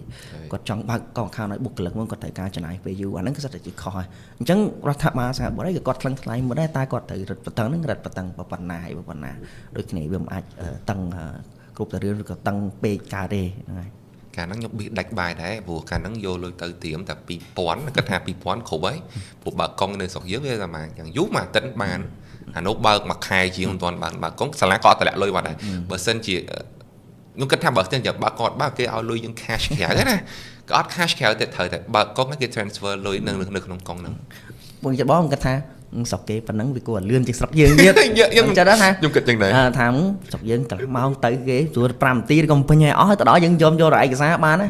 គាត់ចង់បើកកង account ឲ្យបុគ្គលិកមួយគាត់ត្រូវការចំណាយពេលយូរអាហ្នឹងគឺសិតតែជា cost ហើយអញ្ចឹងរដ្ឋាភិបាលសហបុរីក៏គាត់ថ្លឹងថ្លែងមកដែរតែគាត់ត្រូវរឹតបន្តឹងហ្នឹងរឹតបន្តឹងប៉ុណ្ណាហើយប៉ុណ្ណាដូចគ្នាវាមិនអាចតឹងគ្រប់តែរឿងឬក៏តឹងពេកកើតទេហ្នឹងហើយ កាលហ្នឹងខ្ញុំប៊ីដាច់បាយដែរព្រោះកាលហ្នឹងយកលុយទៅត្រៀមតែ 2000 គាត់ថា2000គ្រប់ហើយព្រោះបើកកង់នៅស្រុកយើងវាតែមកយ៉ាងយូរមួយអាទិត្យបានអានោះបើកមួយខែជាងមិនទាន់បានបើកកង់សាលាក៏អត់តម្លាក់លុយបាត់ដែរបើសិនជាខ្ញុំគិតថាបើសិនជាបើកគាត់បើគេឲ្យលុយយើង cash ក្រៅណាក៏អត់ cash ក្រៅតែត្រូវតែបើកកង់គេ transfer លុយនៅក្នុងកង់ហ្នឹង បងចិត្តបងគាត់ថាស្រុកគេប៉ុណ្ណឹងវាគួរលឿនជាងស្រុកយើងទៀតខ្ញុំចិត្តថាខ្ញុំគិតចឹងដែរថាស្រុកយើងកន្លះម៉ោងទៅគេស្រួល5នាទីក៏ពេញហើយអស់ទៅដល់យើងយកឯកសារបានណា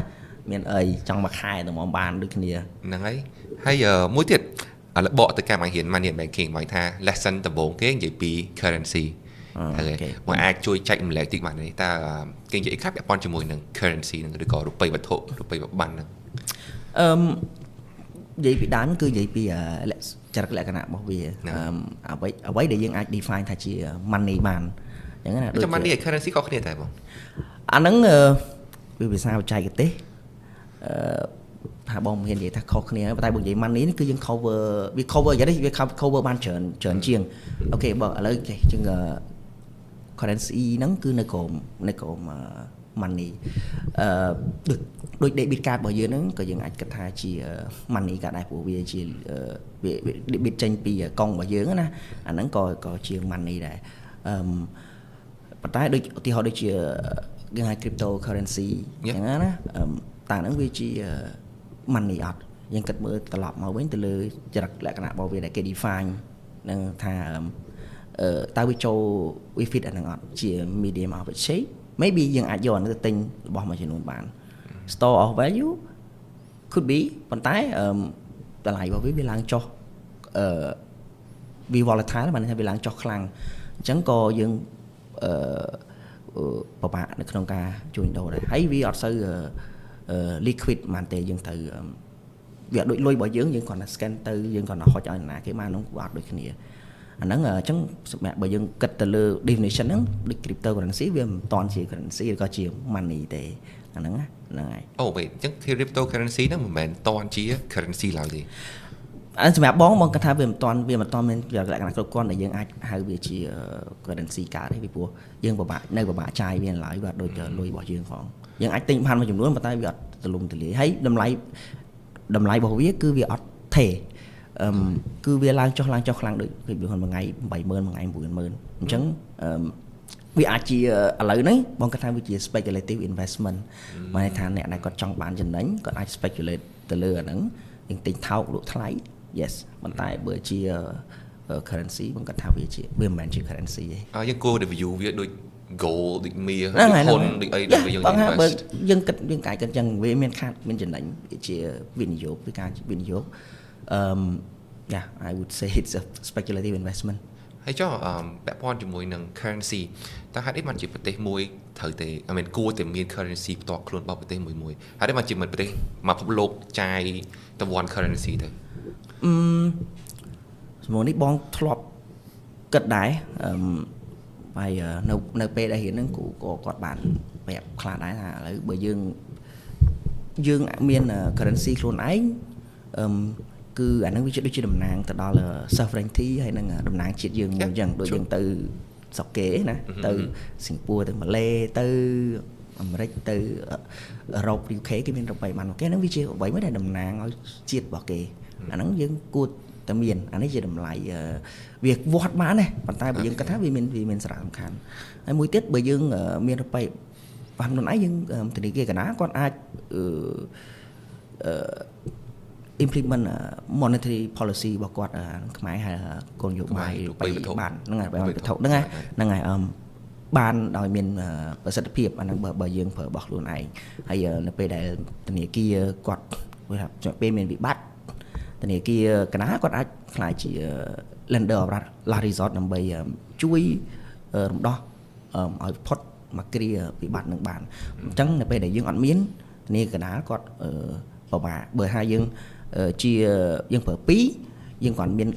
មានអីចង់មួយខែទៅមកបានដូចគ្នាហ្នឹងហើយមួយទៀតឥឡូវបកទៅការបង្រៀន money banking មកថា lesson ដំបូងគេនិយាយពី currency ហើយមកអាចជួយចែកម្លែកតិចបាននេះតើគេនិយាយខាប់ពាក់ព័ន្ធជាមួយនឹង currency នឹងឬក៏រូបិយវត្ថុរូបិយប័ណ្ណហ្នឹងនិយាយពីដើមគឺនិយាយពីចរិតលក្ខណៈរបស់វាអ្វីដែលយើងអាច define ថាជា money បានអញ្ចឹងណាដូច money currency ក៏គ្នាដែរបងអាហ្នឹងវាភាសាបច្ចេកទេសថាបងមិនហ៊ាននិយាយថាខុសគ្នាតែបើនិយាយ money នេះគឺយើង cover វា cover យ៉ាងនេះវា cover បានច្រើនជាងអូខេបងឥឡូវចេះជាង currency ហ្នឹងគឺនៅក្រោម money ដូច debit card របស់យើងហ្នឹងក៏យើងអាចគិតថាជា money ក៏ដែរព្រោះវាជាវា debit ចេញពីកង់របស់យើងណាអាហ្នឹងក៏ជា money ដែរប៉ុន្តែដូចឧទាហរណ៍ដូចជាយើងហៅ cryptocurrency អញ្ចឹងណាតើហ្នឹងវាជា money អត់យើងគិតមើលត្រឡប់មកវិញទៅលើចរិតលក្ខណៈរបស់វាដែលគេ define នឹងថាតើវាចូល we fit អាហ្នឹងអត់ជា medium of exchange maybe យើងអាចយកអានេះទៅទិញរបស់មួយចំនួនបាន store of value could be ប៉ុន្តែតម្លៃរបស់វាឡើងចុះវា volatile បានន័យថាវាឡើងចុះខ្លាំងអញ្ចឹងក៏យើងពិបាកនៅក្នុងការជួញដូរដែរហើយវាអត់សូវliquid បានទេយើងទៅវាដូចលុយរបស់យើងគាត់ណា scan ទៅយើងគាត់ណាហុចឲ្យណាគេបាននោះវាអត់ដូចគ្នាអាហ្នឹងអញ្ចឹងសម្រាប់បើយើងគិតទៅលើ definition ហ្នឹងដូច cryptocurrency វាមិនតាន់ជា currency ឬក៏ជា money ទេអាហ្នឹងហ្នឹងហើយអូវេអញ្ចឹង cryptocurrency ហ្នឹងមិនមែនតាន់ជា currency ឡើយទេសម្រាប់បងគាត់ថាវាមិនតាន់មានលក្ខណៈគ្រប់គ្រាន់ដែលយើងអាចហៅវាជា currency កើតទេពីព្រោះយើងពិបាកចាយវាឡើយវាអត់ដូចលុយរបស់យើងផងយើងអាចទិញបានមួយចំនួនប៉ុន្តែវាអត់ទលំទលាយហើយតម្លៃរបស់វាគឺវាអត់ថេគឺវាឡើងចុះខ្លាំងដូចពីមួយថ្ងៃ 80000 មួយថ្ងៃ 90000 អញ្ចឹងវាអាចជាឥឡូវនេះបងគាត់ថាវាជា speculative investment មកន័យថាអ្នកដែលគាត់ចង់បានចំណេញគាត់អាច speculate ទៅលើអាហ្នឹងយើងទិញថោកលក់ថ្លៃ yes ប៉ុន្តែបើជា currency បងគាត់ថាវាមិនមែនជា currency ទេ យើងគួរតែ view វាដូច gold ដូចមាស ហ្នឹង ដូច ហើយ ហ៊ុនដូចអីដូចយើង បងថាបើ invest យើងគិតយើងកាយគិតចឹងវាមានខាតមានចំណេញវាជាវិនិយោគពីការវិនិយោគyeah I would say it's a speculative investment ហើយចុះពាក់ព័ន្ធជាមួយនឹង currency តើហេតុអីបានជាប្រទេសមួយត្រូវតែ I mean គួរតែមាន currency ផ្ទាល់ខ្លួនរបស់ប្រទេសមួយហេតុអីបានជាមិនប្រទេសមកពិភពលោកចាយទៅ one currency ទៅ សម្រាប់នេះបងធ្លាប់គិតដែរហើយនៅពេលដែលរៀនហ្នឹងក៏គាត់បានប្រាប់ខ្លះដែរថាឥឡូវបើយើងមាន currency ខ្លួនឯងគឺអាហ្នឹងវាជាដូចជាតំណាងទៅដល់ sovereignty ហើយនឹងតំណាងជាតិយើងមួយអញ្ចឹងដូចយើងទៅស្រុកគេណាទៅសិង្ហបុរីទៅម៉ាឡេទៅអាមេរិកទៅអឺរ៉ុប UK គេមានរបបបានគេហ្នឹងវាជាអ្វីមួយដែលតំណាងឲ្យជាតិរបស់គេអាហ្នឹងយើងគួរតែមានអានេះជាតម្លៃវាវត្តបានណាប៉ុន្តែបើយើងគិតថាវាមានសារៈសំខាន់ហើយមួយទៀតបើយើងមានរបបបានខ្លួនឯងយើងធនាគារកណ្ដាលគាត់អាចimplement monetary policy របស់គាត់ខ្មែរហៅគោលនយោបាយបានហ្នឹងហើយវត្ថុហ្នឹងហើយបានដោយមានប្រសិទ្ធភាពអាហ្នឹងបើយើងប្រើរបស់ខ្លួនឯងហើយនៅពេលដែលធនាគារគាត់ថាពេលមានវិបត្តិធនាគារកណ្ដាលគាត់អាចខ្លាយជា lender of last resort ដើម្បីជួយរំដោះឲ្យផុតមកគ្រាវិបត្តិនឹងបានអញ្ចឹងនៅពេលដែលយើងអត់មានធនាគារកណ្ដាលគាត់ពិបាកបើថាយើងជាយើងប្រើ2យើងគាត់មាន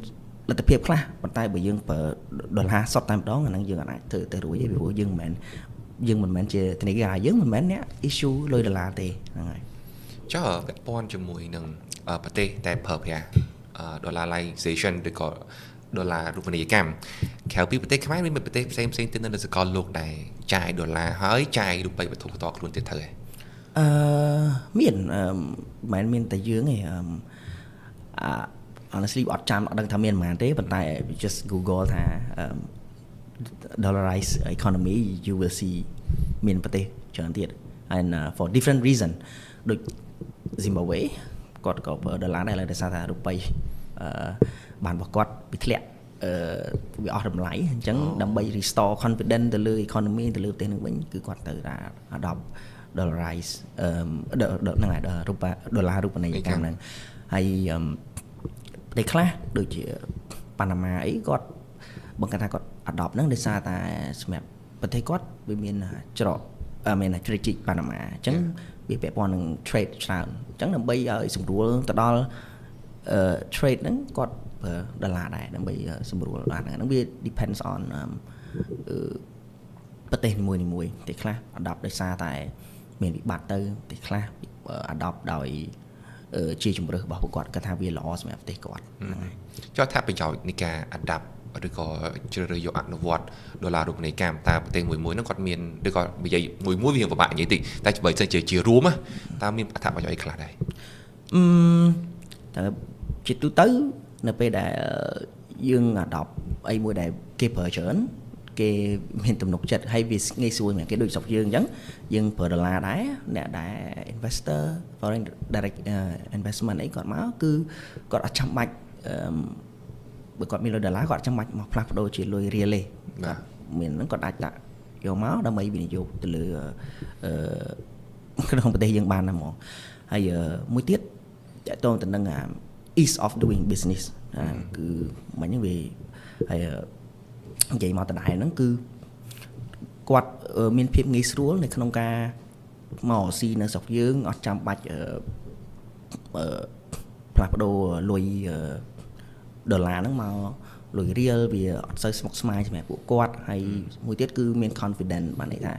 លទ្ធភាពខ្លះប៉ុន្តែបើយើងប្រើដុល្លារសុទ្ធតែម្ដងអាហ្នឹងយើងអាចធ្វើទៅរួចទេព្រោះយើងមិនមែនជាធនាគារយើងមិនមែនអ្នក issue លុយដុល្លារទេហ្នឹងហើយចុះពាក់ព័ន្ធជាមួយនឹងប្រទេសតែប្រើប្រាស់dollarization ឬក៏ដុល្លាររូបនីយកម្មក្រៅពីប្រទេសខ្មែរមានប្រទេសផ្សេងទៀតនៅសកលលោកដែរចាយដុល្លារហើយចាយរូបិយវត្ថុផ្ទាល់ខ្លួនទៀតទៅមានមិនមានតែយើងទេhonestly អត់ចាំអត់ដឹងថាមានប៉ុន្មានទេប៉ុន្តែ just Google ថា dollarized economy you will see មានប្រទេសច្រើនទៀត and for different reason ដូច Zimbabwe គាត់ក៏ប្រើដុល្លារដែរដោយសារថារូបិយបានរបស់គាត់វាធ្លាក់វាអស់តម្លៃអញ្ចឹងដើម្បី restore confidence ទៅលើ economy ទៅលើប្រទេសនឹងវិញគឺគាត់ទៅថា adopt dollarize ហ្នឹងហើយដុល្លាររូបនីយកម្មហ្នឹងហើយប្រទេសខ្លះដូចជាប៉ាណាម៉ាអីគាត់បង្កើតថាគាត់ adopt ហ្នឹងដោយសារតែសម្រាប់ប្រទេសគាត់វាមានច្រកមាន strategic ប៉ាណាម៉ាអញ្ចឹងវាពាក់ព័ន្ធនឹង trade ច្រើនអញ្ចឹងដើម្បីឲ្យស្រួលទៅដល់ trade ហ្នឹងគាត់ប្រើដុល្លារដែរដើម្បីសម្រួលអាហ្នឹងវា depends on ប្រទេសនីមួយៗប្រទេសខ្លះ adopt ដោយសារតែមានវិបត្តិទៅប្រទេសខ្លះ adopt ដោយជាជំរើសរបស់ពួកគាត់គាត់ថាវាល្អសម្រាប់ប្រទេសគាត់ហ្នឹងហើយចុះថាប្រយោជន៍នៃការ adapt ឬក៏ជ្រើសរើសយកអនុវត្តដុល្លាររូបនីយកម្មតើប្រទេសមួយហ្នឹងគាត់មានឬក៏និយាយមួយវាពិបាកនិយាយតិចតែបើសិនជារួមតើមានអត្ថប្រយោជន៍អីខ្លះដែរតែជាទូទៅនៅពេលដែលយើង adopt អីមួយដែលគេប្រើច្រើនគេមានទំនុកចិត្តហើយវាងាយស្រួលមែនគេដូចស្រុកយើងអញ្ចឹងយើងប្រើដុល្លារដែរអ្នកដែល investor foreign direct investment អីគាត់មកគឺគាត់អត់ចាំបាច់បើគាត់មានលុយដុល្លារគាត់អត់ចាំបាច់មកផ្លាស់ប្ដូរជាលុយរៀលទេគាត់មានហ្នឹងគាត់អាចដាក់យកមកដើម្បីវិនិយោគទៅលើក្នុងប្រទេសយើងបានណាហ្មងហើយមួយទៀតតកតងទៅនឹង ease of doing business គឺមិញហ្នឹងវាហើយនិយាយមកដដែលហ្នឹងគឺគាត់មានភាពងាយស្រួលនៅក្នុងការមកស៊ីនៅស្រុកយើងអត់ចាំបាច់ផ្លាស់ប្ដូរលុយដុល្លារហ្នឹងមកលុយរៀលវាអត់សូវស្មុគស្មាញសម្រាប់ពួកគាត់ហើយមួយទៀតគឺមាន confidence បានន័យថា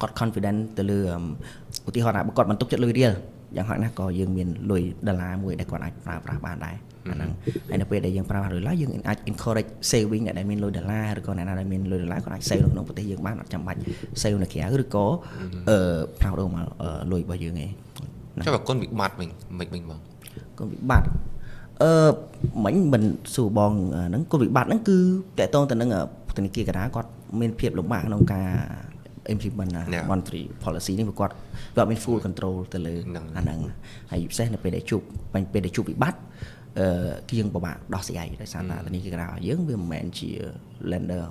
គាត់ confidence ទៅលើឧទាហរណ៍ថាបើគាត់មិនទុកចិត្តលុយរៀលយ៉ាងហោចណាស់ក៏យើងមានលុយដុល្លារមួយដែលគាត់អាចប្រើប្រាស់បានដែរអាហ្នឹងហើយនៅពេលដែលយើងប្រើប្រាស់លុយដុល្លារយើងអាច encourage saving អ្នកដែលមានលុយដុល្លារឬក៏អ្នកណាដែលមានលុយដុល្លារគាត់អាច save នៅក្នុងប្រទេសយើងបានអត់ចាំបាច់ save នៅក្រៅឬក៏ផ្លាស់ប្ដូរមកលុយរបស់យើងឯងចុះបើគុណវិបត្តិវិញមិនបងគុណវិបត្តិមិញមិនសួរបងហ្នឹងគុណវិបត្តិហ្នឹងគឺតកតងទៅនឹងធនាគារកណ្ដាលគាត់មានភាពលំបាកក្នុងការ implement monetary policy នេះគាត់មាន full control ទៅលើអាហ្នឹងហើយពិសេសនៅពេលដែលជួបវិបត្តិ គឺយើងពិបាកដោះស្រាយដោយសារតែធនាគារកណ្ដាលយើងវាមិនមែនជា lender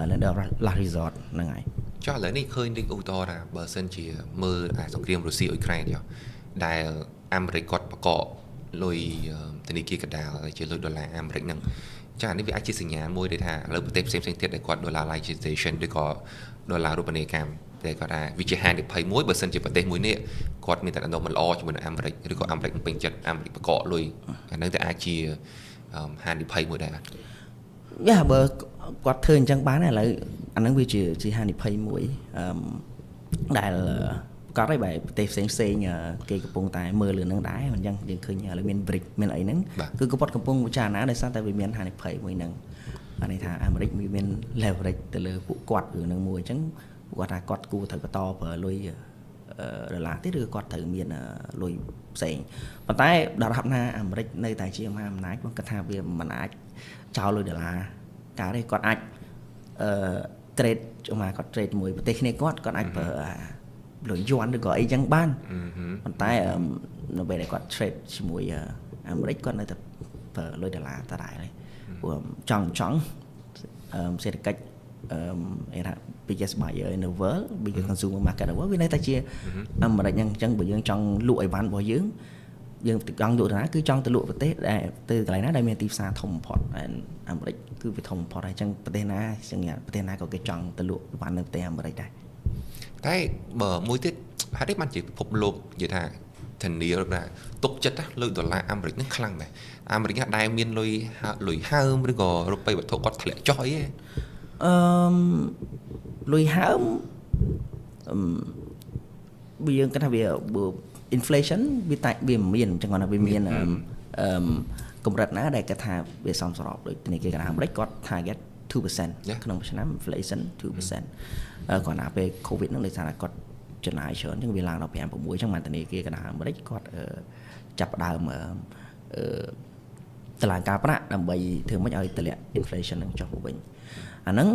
lender last resort ហ្នឹងហើយ ចុះឥឡូវនេះឃើញដូចឧទាហរណ៍ថាបើសិនជាមើលសង្គ្រាមរុស្ស៊ីអ៊ុយក្រែនចុះដែលអាមេរិកគាត់បកកលុយធនាគារកណ្ដាលជាលុយដុល្លារអាមេរិកហ្នឹងចានេះវាអាចជាសញ្ញាមួយដែលថាឥឡូវប្រទេសផ្សេងៗទៀតដែលគាត់ dollarization ឬក៏ដុល្លាររូបនីយកម្មតែគាត់ថាវាជាហានិភ័យមួយបើសិនជាប្រទេសមួយនេះគាត់មានតែដំណោះមិនល្អជាមួយនឹងអាមេរិកឬក៏អាមេរិកពេញចិត្តអាមេរិកបកកលុយអាហ្នឹងតែអាចជាហានិភ័យមួយដែរយ៉ាបើគាត់ធ្វើអញ្ចឹងបានឥឡូវអាហ្នឹងវាជាហានិភ័យមួយដែលគាត់ឲ្យបែបប្រទេសផ្សេងគេកំពុងតែមើលលើនឹងដែរមិនអញ្ចឹងយើងឃើញឥឡូវមាន BRIC មានអីហ្នឹងគឺគាត់កំពុងពិចារណាដោយសារតែវាមានហានិភ័យមួយហ្នឹងអានេះថាអាមេរិកវាមាន leverage ទៅលើពួកគាត់រឿងហ្នឹងមួយអញ្ចឹងគាត់ថាគាត់គួរត្រូវបន្តប្រើលុយដុល្លារទៀតឬគាត់ត្រូវមានលុយផ្សេងប៉ុន្តែដល់រាប់ណាអាមេរិកនៅតែជាមហាអំណាចបងគាត់ថាវាមិនអាចចោលលុយដុល្លារកើតទេគាត់អាចtrade គាត់ trade មួយប្រទេសគ្នាគាត់អាចប្រើលុយយួនឬក៏អីចឹងបានប៉ុន្តែនៅពេលដែលគាត់ trade ជាមួយអាមេរិកគាត់នៅតែប្រើលុយដុល្លារតដែរព្រោះចង់សេដ្ឋកិច្ចថា biggest buyer in the world biggest consumer market in the world វានៅតែជាអាមេរិកអញ្ចឹងបើយើងចង់លក់អីវ៉ាន់របស់យើងចង់លក់ទៅណាគឺចង់ទៅលក់ប្រទេសដែលទៅកន្លែងណាដែលមានទីផ្សារធំបំផុតអាមេរិកគឺវាធំបំផុតហើយអញ្ចឹងប្រទេសណាក៏គេចង់ទៅលក់វ៉ាន់នៅប្រទេសអាមេរិកដែរតែបើមួយទៀតហេតុអីបានជាពិភពលោកនិយាយថាធានាថាទុកចិត្តលុយដុល្លារអាមេរិកហ្នឹងខ្លាំងដែរអាមេរិកហ្នឹងដែលមានលុយហើមឬក៏រូបិយវត្ថុគាត់ធ្លាក់ចុះអីទេលុយហើមវាយើងគិតថាវា inflation វាមានអញ្ចឹងគាត់ថាវាមានកម្រិតណាដែលគាត់ថាវាសមស្របដូចធនាគារកណ្ដាលអាមេរិកគាត់ target 2% ក្នុងឆ្នាំ inflation 2%គាត់ណាពេល covid ហ្នឹងដោយសារតែគាត់ចំណាយច្រើនអញ្ចឹងវាឡើងដល់ 5-6 អញ្ចឹងបានធនាគារកណ្ដាលអាមេរិកគាត់ចាប់ផ្ដើមតម្លៃការប្រាក់ដើម្បីធ្វើម៉េចឲ្យតម្លាក់ inflation នឹងចុះមកវិញអាហ្នឹង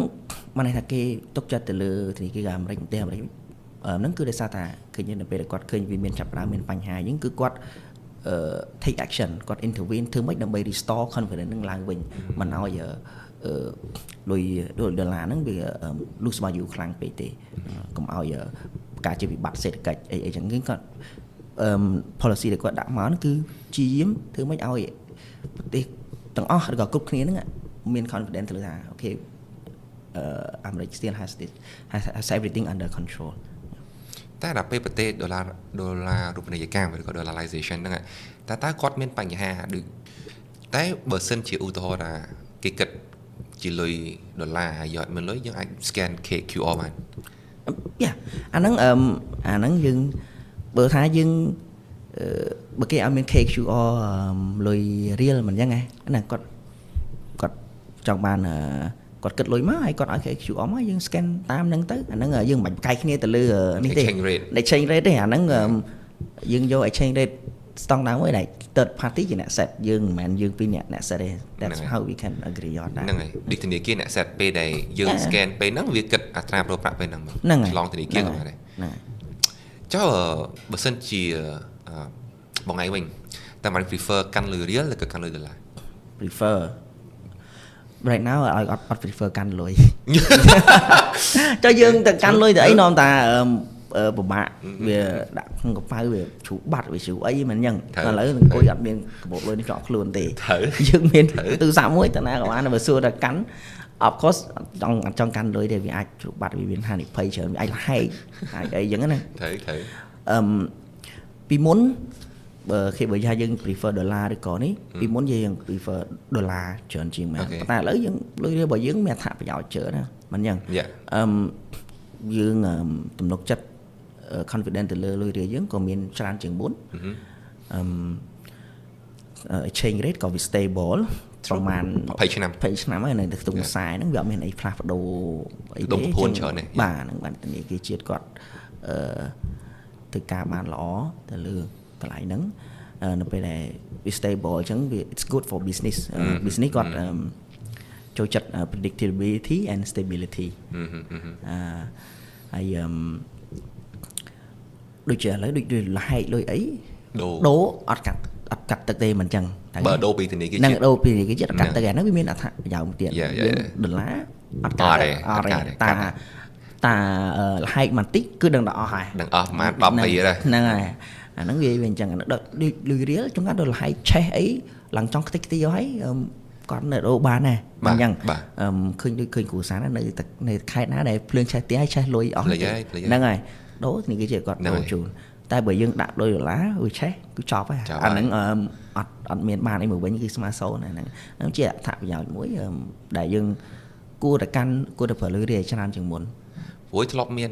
បានន័យថាគេទុកចិត្តទៅលើធនាគារអាមេរិកប្រទេសអាមេរិកហ្នឹងគឺដោយសារតែឃើញនៅពេលដែលគាត់ឃើញវាមានចាប់ផ្ដើមមានបញ្ហាអញ្ចឹងគឺគាត់ take action គាត់ intervene ធ្វើម៉េចដើម្បី restore confidence នឹងឡើងវិញមិនឲ្យលុយដុល្លារហ្នឹងវា lose value ខ្លាំងពេកទេកុំឲ្យការជាវិបត្តិសេដ្ឋកិច្ចអីចឹងគឺគាត់policy ដែលគាត់ដាក់មកគឺជាយាមធ្វើម៉េចឲ្យប្រទេសទាំងអស់ឬក៏គ្រប់គ្នាហ្នឹងមាន confidence ទៅលើថាអូខេអាមេរិក still has everything under control តែដល់ពេលប្រទេសដុល្លាររូបនីយកម្មឬក៏ dollarization ហ្នឹងតែតើគាត់មានបញ្ហាដូចតែបើសិនជាឧទាហរណ៍ថាគេគិតជាលុយដុល្លារហើយយកមានលុយយើងអាច scan QR បានយ៉ាអាហ្នឹងយើងបើថាយើងបើគេឲ្យមាន QR លុយ real មិនអញ្ចឹងណាគាត់ចង់បានគាត់គិតលុយមកហើយគាត់ឲ្យ QR មកយើង scan តាមហ្នឹងទៅអាហ្នឹងយើងមិនបាច់ប្រកែកគ្នាទៅលើនេះទេ exchange rate ទេអាហ្នឹងយើងយក exchange rate ស្តង់ដារមួយដែល third party ជាអ្នក set យើងមិនមែនយើងពីរអ្នក set ទេ that's how we can agree on that ហ្នឹងហើយដូចធនាគារអ្នក set ពេលដែលយើង scan ពេលហ្នឹងវាគិតអត្រាប្រប្រាក់ពេលហ្នឹងឆ្លងធនាគារក៏បានដែរហ្នឹងហើយចុះបើសិនជាបងឯងវិញតើមិន prefer កាន់លុយ real ឬក៏កាន់លុយដុល្លារ prefer right now ឲ្យអត់ prefer កាន់លុយចុះយើងទៅកាន់លុយទៅអីនាំតាពិបាកវាដាក់ក្នុងកប៉ៅវាជ្រូកបាត់វាជ្រូកអីមិនអញ្ចឹងឥឡូវអង្គុយអត់មានកាបូបលុយនេះជាប់ខ្លួនទេយើងមានទូរស័ព្ទមួយតាណាក៏បានបើសួរតែកាន់ of course ចង់កាន់លុយទេវាអាចជ្រូកបាត់វាមានហានិភ័យច្រើនវាអាចលហែកអាចអីអញ្ចឹងណាត្រូវពីមុនបើថាយើង prefer ដុល្លារឬក៏នេះពីមុនយើង prefer ដុល្លារច្រើនជាងមែនប៉ុន្តែឥឡូវយើងលុយរបស់យើងមានអត្ថប្រយោជន៍ច្រើនណាមិនអញ្ចឹងយើងទំនុកចិត្ត confident ទៅលើលុយរៀលយើងក៏មានច្រើនជាងមុនexchange rate ក៏វា stable ប្រហែល20ឆ្នាំហើយនៅក្នុងខ្ទង់ខ្សែហ្នឹងវាអត់មានអីផ្លាស់ប្ដូរអីទេបាទហ្នឹងបានធនាគារជាតិគាត់ធ្វើការបានល្អទៅលើកន្លែងហ្នឹងនៅពេលដែលវា stable អញ្ចឹងវា it's good for business business គាត់ចូលចិត្ត predictability and stability ហើយដូចជាឥឡូវដូចលហែកលុយអីដូរអត់កាត់ អត់កាត់ទឹកទេមិនចឹង បើដូរពីធនាគារ នឹង ជាតិ ដូរពីធនាគារជាតិកាត់ទឹកហ្នឹងវាមានអត្ថប្រយោជន៍ទៀតដុល្លារអត់កាត់តាហែកបន្តិចគឺដឹងដល់អស់ហើយ ដឹងអស់ប្រហែល10ปีដែរ ហ្នឹងហើយអាហ្នឹងវាអញ្ចឹងដល់លុយរៀលចង្កាត់ដល់ហែកឆេះអីឡើងចង់ខ្ទេចខ្ទីហើយគាត់នៅដូរបានដែរអញ្ចឹងឃើញដូចឃើញគ្រូសាស្ត្រនៅខេត្តណាដែលភ្លើងឆេះផ្ទះឲ្យឆេះលុយអស់ហ្នឹងហើយដូរនេះគឺជាគាត់ដូរជូនតែបើយើងដាក់$1វាឆេះគឺចប់ហើយអាហ្នឹងអត់មានបានអីមកវិញគឺស្មើសូន្យហ្នឹងជាអត្ថប្រយោជន៍មួយដែលយើងគួរតែប្រើលុយរៀលច្រើនជាងមុន ព្រោះធ្លាប់មាន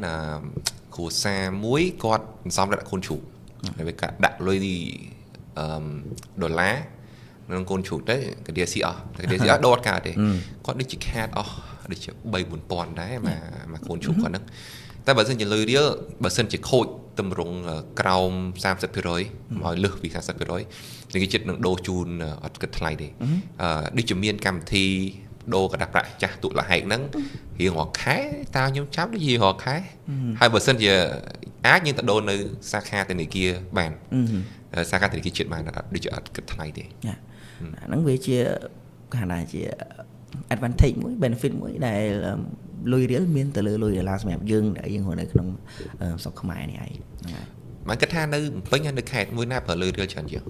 គ្រួសារមួយគាត់សន្សំដាក់កូនជ្រូកហើយវាដាក់លុយ$ក្នុងកូនជ្រូកទៅកាឌីស៊ីអស់តែកាឌីស៊ីអស់ដូរអត់កើតទេគាត់ដូចជាខាតអស់ដូចជា3-4,000ដែរមកកូនជ្រូកគាត់ហ្នឹងតែបើសិនជាលុយរៀលបើសិនជាខូចតម្រង់ក្រោម 30% មកលើសពី 30% នេះគេចិត្តនឹងដូរជូនអត់គិតថ្លៃទេដូចជាមានកម្មវិធីដូរกระดาษប្រាក់ចាស់ទូលហែកហ្នឹងរៀងរាល់ខែតើខ្ញុំចាប់ដូចរៀងរាល់ខែហើយបើសិនជាអាចយើងទៅដូរនៅសាខាធនាគារបានសាខាធនាគារជាតិបានដូចជាអត់គិតថ្លៃទេអាហ្នឹងវាជាគេហៅថាជា advantage មួយ benefit មួយដែលលុយរៀលមានទៅលើលុយដុល្លារសម្រាប់យើងដែលយើងរស់នៅក្នុងស្រុកខ្មែរនេះឯងហ្នឹងហើយបានគិតថានៅពេញនៅខេត្តមួយណាប្រើលុយរៀលច្រើនជាង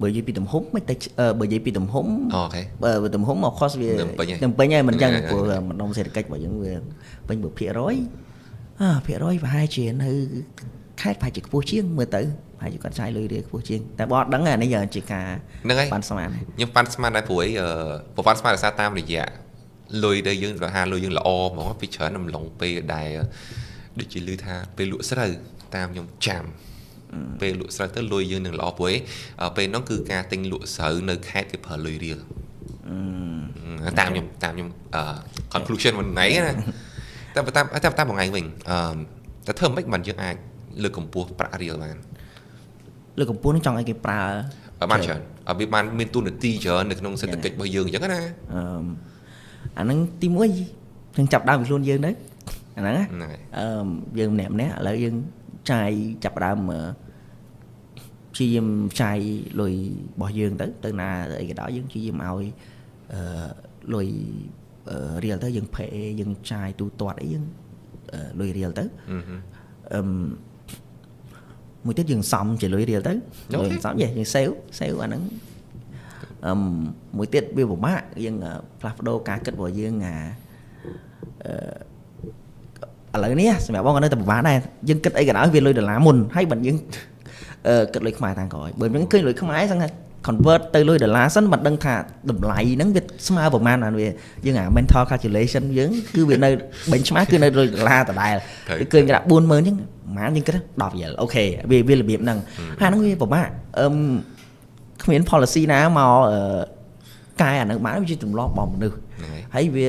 បើនិយាយពីទំហំមិនតែបើនិយាយពីទំហំ អូខេបើទំហំ of course វាទំពេញហើយមិនចឹងព្រោះម្ដងសេដ្ឋកិច្ចរបស់យើងវាពេញបើភាគរយភាគរយប្រហែលជានៅខេត្តប្រហែលជាខ្ពស់ជាងមើលទៅប្រហែលជាគាត់ចាយលុយរៀលខ្ពស់ជាងតែបើអត់ដឹងអានេះជាការប៉ាន់ស្មានខ្ញុំប៉ាន់ស្មានដែរព្រោះប្រព័ន្ធស្មានរសារតាមរយៈលុយដែលយើងរហ័សលុយយើងល្អហ្មងពីច្រើនអំឡុងពេលដែលដូចជាឮថាពេលលក់ស្រូវតាមខ្ញុំចាំពេលលក់ស្រូវទៅលុយយើងនឹងល្អព្រោះពេលហ្នឹងគឺការទិញលក់ស្រូវនៅខេត្តគេប្រើលុយរៀលតាមខ្ញុំ conclusion មួយថ្ងៃណាតែតាមមួយថ្ងៃវិញតែធ្វើមិនបានយើងអាចលើកកម្ពស់ប្រាក់រៀលបានលើកកម្ពស់នឹងចង់ឲ្យគេប្រើបានច្រើនវាបានមានទូនាទីច្រើននៅក្នុងសេដ្ឋកិច្ចរបស់យើងអញ្ចឹងណាអាហ្នឹងទី1យើងចាប់ដើមពីខ្លួនយើងទៅអាហ្នឹងយើងម្នាក់ឥឡូវយើងចាយចាប់ដើមព្យាយាមចាយលុយរបស់យើងទៅណាអីក៏ដោយយើងព្យាយាមឲ្យលុយរៀលទៅយើងផេយើងចាយទូទាត់អីយើងលុយរៀលទៅមួយទៀតយើងសំជាលុយរៀលទៅយើងសំយើងសេវអាហ្នឹងមួយទៀតវាពិបាកយើងផ្លាស់ប្ដូរការគិតរបស់យើងឥឡូវនេះសម្រាប់បងក៏នៅតែពិបាកដែរយើងគិតអីក៏ដោយវាលុយដុល្លារមុនហើយបើយើងគិតលុយខ្មែរតាមក្រោយបើមិនឃើញលុយខ្មែរសឹងថា convert ទៅលុយដុល្លារសិនមិនដឹងថាតម្លៃហ្នឹងវាស្មើប្រហែលអាវាយើងmental calculation យើងគឺវានៅ benchmark គឺនៅលុយដុល្លារដដែលគឺឃើញគេដាក់ 40000 អញ្ចឹងប្រហែលយើងគិត10រៀលអូខេវារបៀបហ្នឹងហើយហ្នឹងវាពិបាកគ្មាន policy ណាមកកែអាហ្នឹងបានវាជាទម្លាប់របស់មនុស្សហើយវា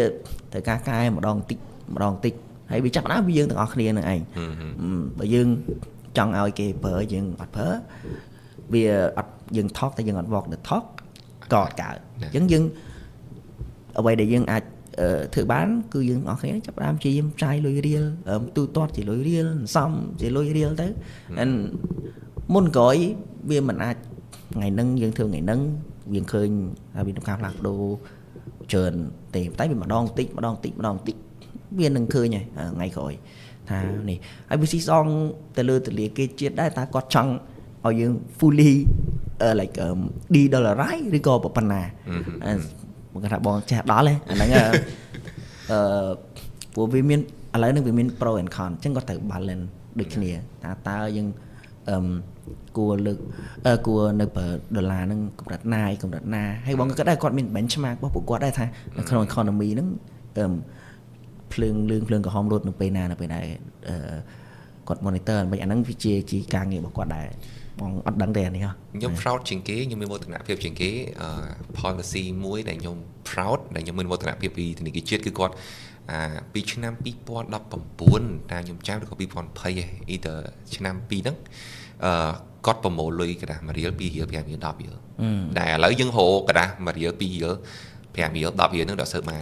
ត្រូវការកែម្ដងតិចហើយវាចាប់ដើមពីយើងទាំងអស់គ្នានឹងឯងបើយើងចង់ឲ្យគេប្រើយើងអត់ប្រើវាអត់យើងថកតែយើងអត់ walk the talk ក៏អត់កើតអញ្ចឹងយើងអ្វីដែលយើងអាចធ្វើបានគឺយើងអស់គ្នាចាប់ដើមជាយើងចាយលុយរៀលទូទាត់ជាលុយរៀលសំជាលុយរៀលទៅមុនក្រោយវាមិនអាចថ្ងៃហ្នឹងយើងធ្វើថ្ងៃហ្នឹងវាឃើញថាវានឹងការផ្លាស់ប្ដូរច្រើនទេតែវាម្ដងតិចវានឹងឃើញហើយថ្ងៃក្រោយថានេះហើយវាស៊ីសងទៅលើទលាគេជាតិដែរតើគាត់ចង់ឲ្យយើង fully like de-dollarize ឬក៏ប៉ុណ្ណាមកថាបងចេះដល់ហ៎អាហ្នឹងព្រោះវាមានឥឡូវហ្នឹងវាមាន pro and con អញ្ចឹងគាត់ត្រូវ balance ដូចគ្នាតើយើងគួរលើកគួរនៅប្រើដុល្លារហ្នឹងកម្រិតណាហើយបងគាត់ដែរគាត់មាន benchmark របស់ពួកគាត់ដែរថានៅក្នុង economy ហ្នឹងភ្លើងក្រហមរត់នៅពេលណានៅពេលដែលគាត់ monitor មិនអាហ្នឹងវាជាការងាររបស់គាត់ដែរបងអត់ដឹងទេអានេះខ្ញុំ proud ជាងគេខ្ញុំមានមោទនភាពជាងគេ policy មួយដែលខ្ញុំ proud ដែលខ្ញុំមានមោទនភាពពីធនាគារជាតិគឺគាត់ពីឆ្នាំ2019តែខ្ញុំចាំឬក៏2020ឯង either ឆ្នាំ2ហ្នឹងគាត់ប្រមូលលុយកដាស់1រៀល2រៀល5រៀល10រៀលដែលឥឡូវយើងហៅកដាស់1រៀល2រៀល5រៀល10រៀលហ្នឹងដល់សើបាន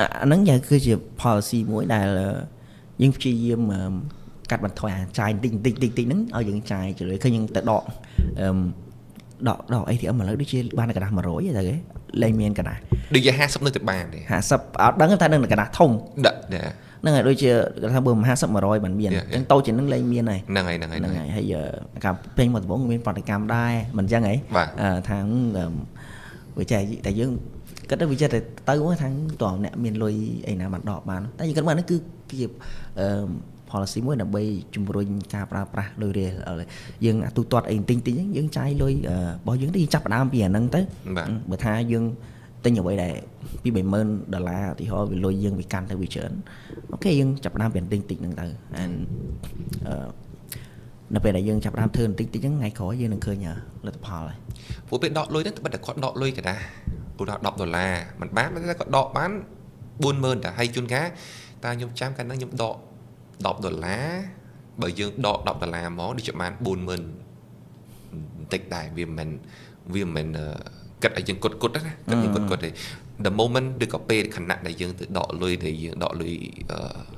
អាហ្នឹងយ៉ាងគឺជា policy មួយដែលយើងព្យាយាម cắt bật thôi chai tinh nứng ở những chai chỉ lấy khi nhưng tại đọ ấy thì mà lấy đi chia ban cái đá mà rối vậy cái lên miền cái đá đi ra hát sắp nơi từ bàn để hạ sập ở đắng người ta đang là cái đá thông đợi để nó ngày đôi chia cái thằng bơm hạ sập mà rồi bản miền chẳng tôi chỉ nâng lên miền này này hay giờ gặp bên một bốn miền còn cam đai mình ra ấy tháng với chạy tại dương cái đó vì chơi tới mỗi tháng toàn nè miền lôi ấy nào mặt đỏ bán tại vì các bạn nó cứ kịp policy mỗi là bay chung rồi cà pra lôi đề ở dương tụt toát ấy tinh dương trái lôi bao dương đi chấp đam biển nâng tới bữa tha dương tên nhiều vậy này vì bảy mơn đờ la thì họ bị lôi dương bị can theo bị chớn ok dương chấp đam biển tinh nâng tới nó về đại dương chấp đam thơn tinh những ngày khó dương nâng khơi nhờ là tập họ này phụ biết đọ lôi đó bắt đầu có đọ lôi cả đà đọc đô la mình bán nó có đọ bán buôn mơn đã hay chun cá ta nhung trăm cái nó nhung đọc đô la bởi dương đọc đô la món đi chợ bán buôn mơn tịch đại vì mình cất ở dương cột đó cất dương cột thì the moment được có pê khẩn nặng đại dương tự đọ lùi thì dương đọ lùi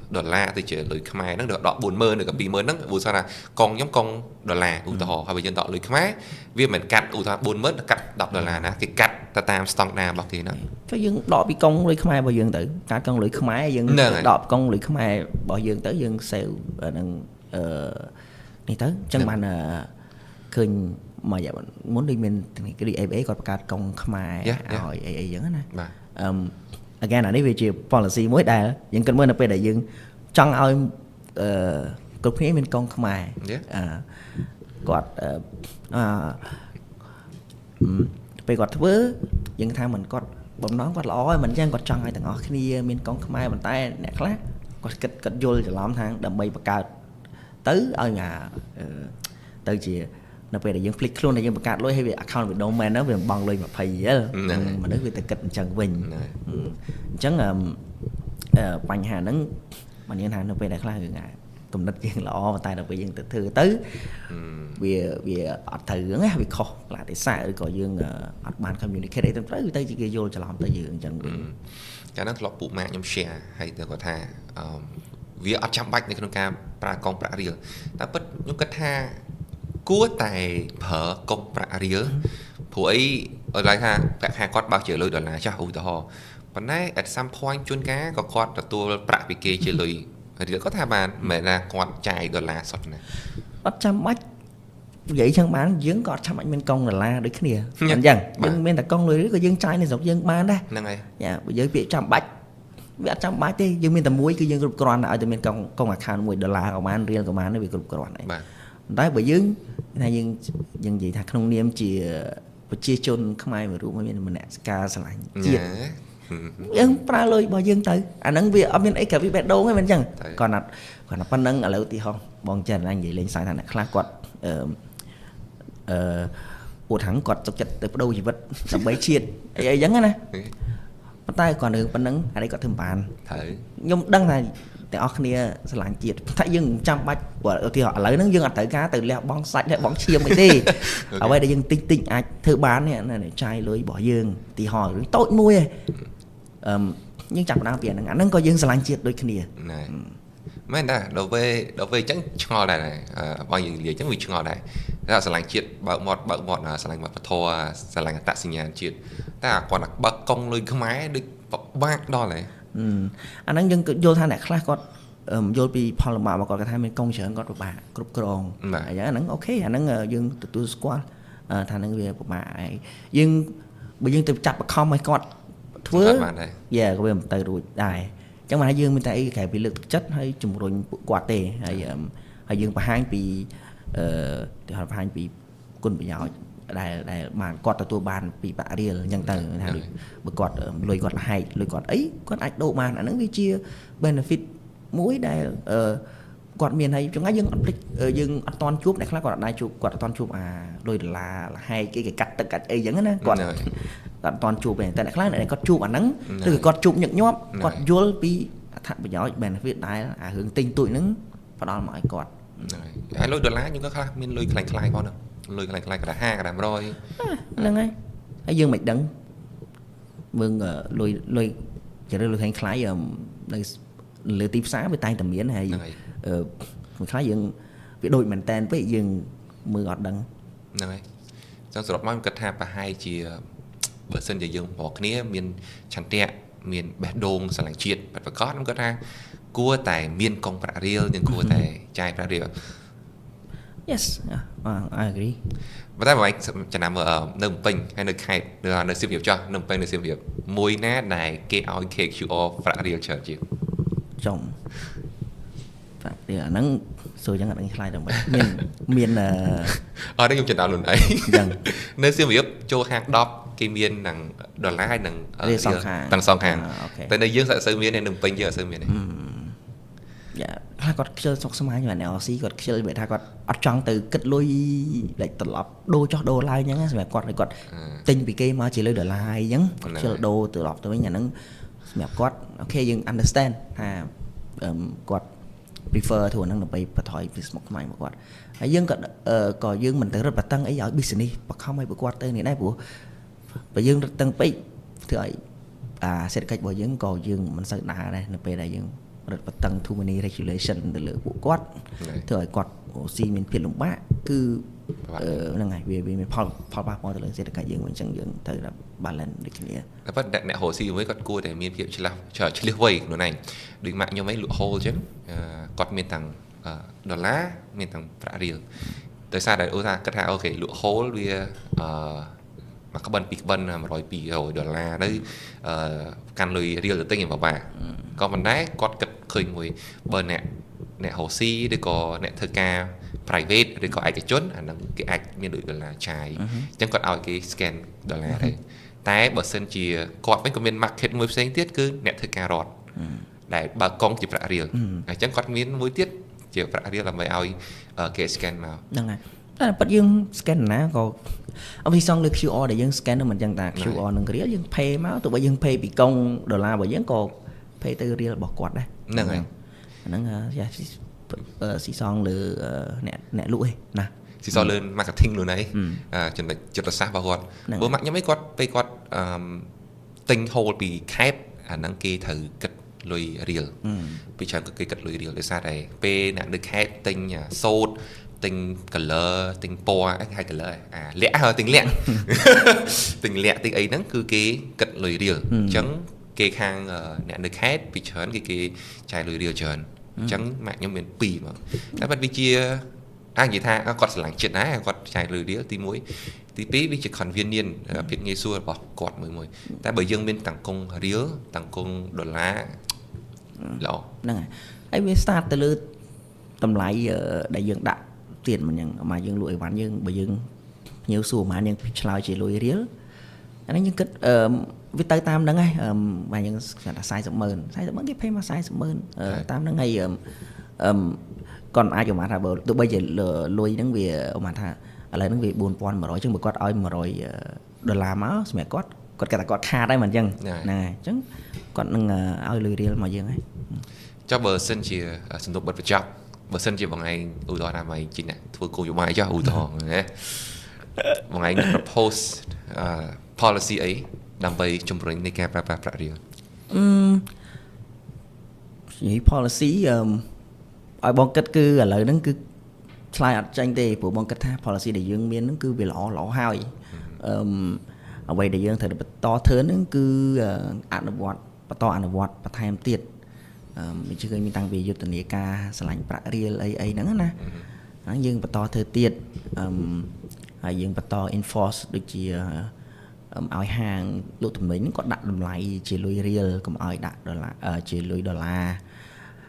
đô la thì chờ lùi khmer nó được đọ buôn mơn được cả bì mơn nó vụ sao là con giống con đô la ủ tàu hay bây giờ đọ lùi khmer vì mình cắt ủ tàu buôn mơn cắt đọc đô la nè cái cắt ta tam stong na bọc thì nó cái dương đọ bị con lùi khmer bao dương tử cả con lùi khmer dương đọ con lùi khmer bao dương tới dương sale đừng đi tới chân bàn khơi mà giờ muốn đi mình cái đi ấy còn cả công khmer hỏi ấy giống này again là đi về chiều policy mới đây những cái mới là về đại dương trong ao cục phía bên công khmer quạt về quạt thứ những thang mình quạt bấm nón quạt ló mình trang quạt trong hai thằng ngõ khi bên công khmer mình tay nè khác quạt cật vô cho làm thang đầm bay bạc cao tới ở nhà tới chiều nó về để dân flick luôn là dân bạc cát lối hay về account về domain nó về bằng lối mà phải á mà nói về từ kịch Trần Bình chẳng làបញ្ហាហ្នឹងmà những hàng nó về đại khái là cùng đất dân lọ mà tay là về dân từ từ tới về ở thử á về kho là để xài có dương ở bàn communicate đấy tới chỉ kia vô cho làm tới dương Trần Bình cái nó lọt bộ mạng nhóm share hay từ có tha vì ở trong bách này cái cam pra con pra riêng ta bất những cái tha cua tài phở công pra riêng phụ ấy ở lại ha các hàng quát bao triệu lời đợt là cho ủ tàu còn nay at some point chuyên cá có quát là tua pra bị kê chơi lời thì có tha bàn mẹ là quát chài đợt là sọt này bắt trăm bách vậy chẳng bán dưỡng có trăm anh bên công là đấy cái nè anh rằng nhưng bên là công người có dương trai này giống dương bán đây dạ bây giờ bị trăm bách vì trăm bách đi dương bên tầm muối cứ dương group còn ở từ bên công account $10 của bán riêng của bán nó bị group còn này đấy bởi dương này dương gì thật không niệm chỉ chia chôn không ai mà rủ mà mình nè ca sao lại chia dương pra lôi bao dương tới anh nâng việc ở bên ấy cả vì bé đâu ngay bên chẳng còn là pan nâng ở lâu thì không bọn chân anh vậy lên sai thằng này khác quạt ủa thắng quạt chọc chặt từ đâu gì vật sắm bấy chiết ấy giống này tay còn đường pan nâng ở đây có thêm bàn nhưng đăng nàyแต่ออกเนี่ยสลางจิตถ้ายังจำบัดว่าที่họ lấy nó dương ở tới cá từ leo bong sạch hay bong chiêm ấy đi ở đây dương tinh ai thử bán này này trai lưới bỏ dương thì hỏi tốt mui nhưng chẳng nào tiền ngắn nó có dương sลางจิตđôi khi này mấy anh ta đối với chẳng ngò này bao nhiêu gì chẳng vì ngò này là sลางจิตbảo một là sลางmột thua sลางtạ sinh nhànจิตta còn là bậc công lưới không máy được bác đo này anh đang dân vô thang này khác con vô bị phò làm mà còn cái thang bên công sở con bà group cron vậy anh đang ok anh đang dân từ squad thằng đang về của bà dân bây giờ từ chặt không mấy con thứ giờ có bên từ rồi đài chẳng mà dương bên tay cái bị lực chất hay chủng rồi quạt tề hay dương và hai bị thì họ hai bị quân bị nhỏ đại mà quạtตัวบานปีปะเรียยังเตอร์นะบกอดลอยกอดให้ลอยกอดấyกอดโดบานอันนั้นวิchia benefit មួយដែលกอดមានហើយចង្អាយើងអត់ភ្លេចយើងអត់តន់ជួបអ្នកខ្លះគាត់អត់ដែរជួបគាត់អត់តន់ជួបអាលុយដុល្លារលហើយគេកាត់ទឹកកាត់អីចឹងណាគាត់អត់តន់ជួបទេតែអ្នកខ្លះគាត់ជួបអាហ្នឹងឬគាត់ជួបញឹកញាប់គាត់យល់ពីអត្ថប្រយោជន៍ benefit ដែលអារឿងទិញទួយហ្នឹងផ្ដល់មកឲ្យគាត់ហើយលុយដុល្លារយើងក៏ខ្លះមានលុយខ្លាំងៗផងហ្នឹងលុយខ្លាំងៗក៏50ក៏100ហ្នឹងហើយយើងមិនដឹងមើងលុយចរិតលុយខ្លាំងៗនៅលើទីផ្សារវាតែងតែមានហើយ mình khá dương việc đôi mình tên với dương mưa ọt đằng này trong số đó kết hợp hai chỉ bờ sân để dùng hoặc nia miền chăn tre miền bẹt đôn sẵn lạnh triệt và có nó kết ra cua tại miền công bạc riêu nhưng cua tại chai bạc riêu yes I agree và tại anh chẳng nằm ở nơi Bình hay nơi khai nơi siêu việt cho nơi Bình nơi siêu việt mùi nát này cái áo cake chịu bạc riêu chờ chịu chồng phải thì nắng rồi chẳng hạn anh khai đồng miền ở đây dùng trận đạo luôn đấy nơi siêu việt cho hàng đọc cái miền đằng đòn lá hay đằng đằng song hàng tại đây dương sẽ xây miền này đừng Bình giờ xây miền này dạถ้าก็เชื่อสกสมัยอย่างแนวซีก็เชื่อแบบถ้าก็อัดจังtừ kết lối lạiตลอดโดcho đô lai nháแบบquạt lại quạt tinh bị kia mà chỉ lấy đô lai nháเชื่อโด từ lọt tới nhà nóแบบquạt ok nhưng understand ha quạt prefer ถั่วนั่งไปปะถอยไปสมกใหม่มาquạtไอ้ยังก็ก็ยังmình tự rất là tăng ấy ở business bắt không ai bị quạt tới này này bữa vàยังtăngไปthìเศรษฐกิจบ่ยังก็ยังมันสึกหนาได้ในปีใดยังrất là tăng too many regulation từ lửa bộ quát thời quạt oxy mình phiền lủng bạ cứ là ngày về mình phao ba từ lửa sẽ được cải thiện mình chẳng những thời là balance được cái này. Và vẫn đặt nẹt hồ xi với con cua để miền Việt chỉ là chờ chỉ liêu vây nó này định mạng như mấy lụa hồ chứ quạt miền tầng đỏ lá miền tầng phạ riêng tới xa đây ô ra cất hạ ok lụa hồ vì mà các bên mà rồi bị rồi đỏ lá đấy can lùi riêng được tinh vào bà còn mình đấy quạt cất khơi ngồi bên nẹt hồ xi để có nẹt thơ ca private để có ai cái chốt là cái ai như được là trái chẳng còn ai cái scan đỏ lá đấyแต่บอสเซนจีกอดไม่ก็เป็นมาร์เก็ตมวยเซ็งเตี้ยคือเนี่ยเธอกา รอดได้บางกองจีบระเรียลจังกอดมีนมวยเตี้ยจีบระเรียลlà màyเอาเกสแกนมานั่นไงแต่ปัจจุบันสแกนนะก็เอาที่ซ่องเลือก QR để ยังสแกนแล้วมันจังตาก QR นึงก็เรียกยัง pay มาตัวไปยัง pay ปีกองดอลลาร์ไปยังก็ pay ตัวเรียลบอกกอดได้นั่นไงนั่นสีซองหรือเนี่ยลุยนะsi so lên marketing luôn đấy chừng là xa vào gọn bữa mặt nhắm mấy quạtไปquạt tinh hồ bị khép năng kia thử cất lùi riêng bị chẳng có cái cất lùi riêng để xa đây p nạn được khép tinh sốt tinh color tinh po hai color lẽ hơn tinh lẹ tinh lẹ tinh ấy nắng cứ cái cất lùi riêng chẳng cái khang nạn được khép bị chớn cái trái lùi riêng chớn chẳng mạng nhóm miền pì mà các bạn bị chia anh vậy tha quạt lạnh chuyện á quạt chạy lười đĩa tí muối tí pí với chỉ còn viên niên việc nghe xua bỏ quạt mười mười ta bởi dương bên tặng công riếu tặng công đồn lá lọ này ấy với start từ lư tầm lại đại dương đặt tiền mà dương lụi bán dương bởi dương nhiều xua mà nhưng lao chỉ lùi riếu anh những kết với tay tam đó ngay và những là sai sớm mơn cái pay mà sai sớm mơn tam đó ngay còn ai mà thà bờ tụi bây giờ lùi đến về mà thà lại đến về buồn pon mà rồi chứ mà quát ơi mà rồi đờ làm á mẹ quát cả quát kha đây mình chân này chứ còn ơi lùi đi mà dương ấy cho bờ sân chỉ sử dụng bật vật chất bờ sân chỉ bằng ngày ủi đó là mày chỉ nè thua cô dùng mai cho ủi đó nhé bằng ngày propose policy ấy đam bay trong rồi này cái pra riêng cái policy ở bọn kết cứ lời nó cứ slide tranh tê của bọn kết ha policy để dương miên nó cứ bị lọ hai ở vậy để dương thời được to thớn nó cứ ăn được vọt to ăn được vọt và thay em tiệt mình chưa mình tăng về vô tình ca sành bạc riêng ấy nắng nè nó dương to thơ tiệt dương to enforce được chỉ ở hàng lụt tụi mình có đặt làm lại chỉ lùi riêng còn ở đặt đó là chỉ lùi đó là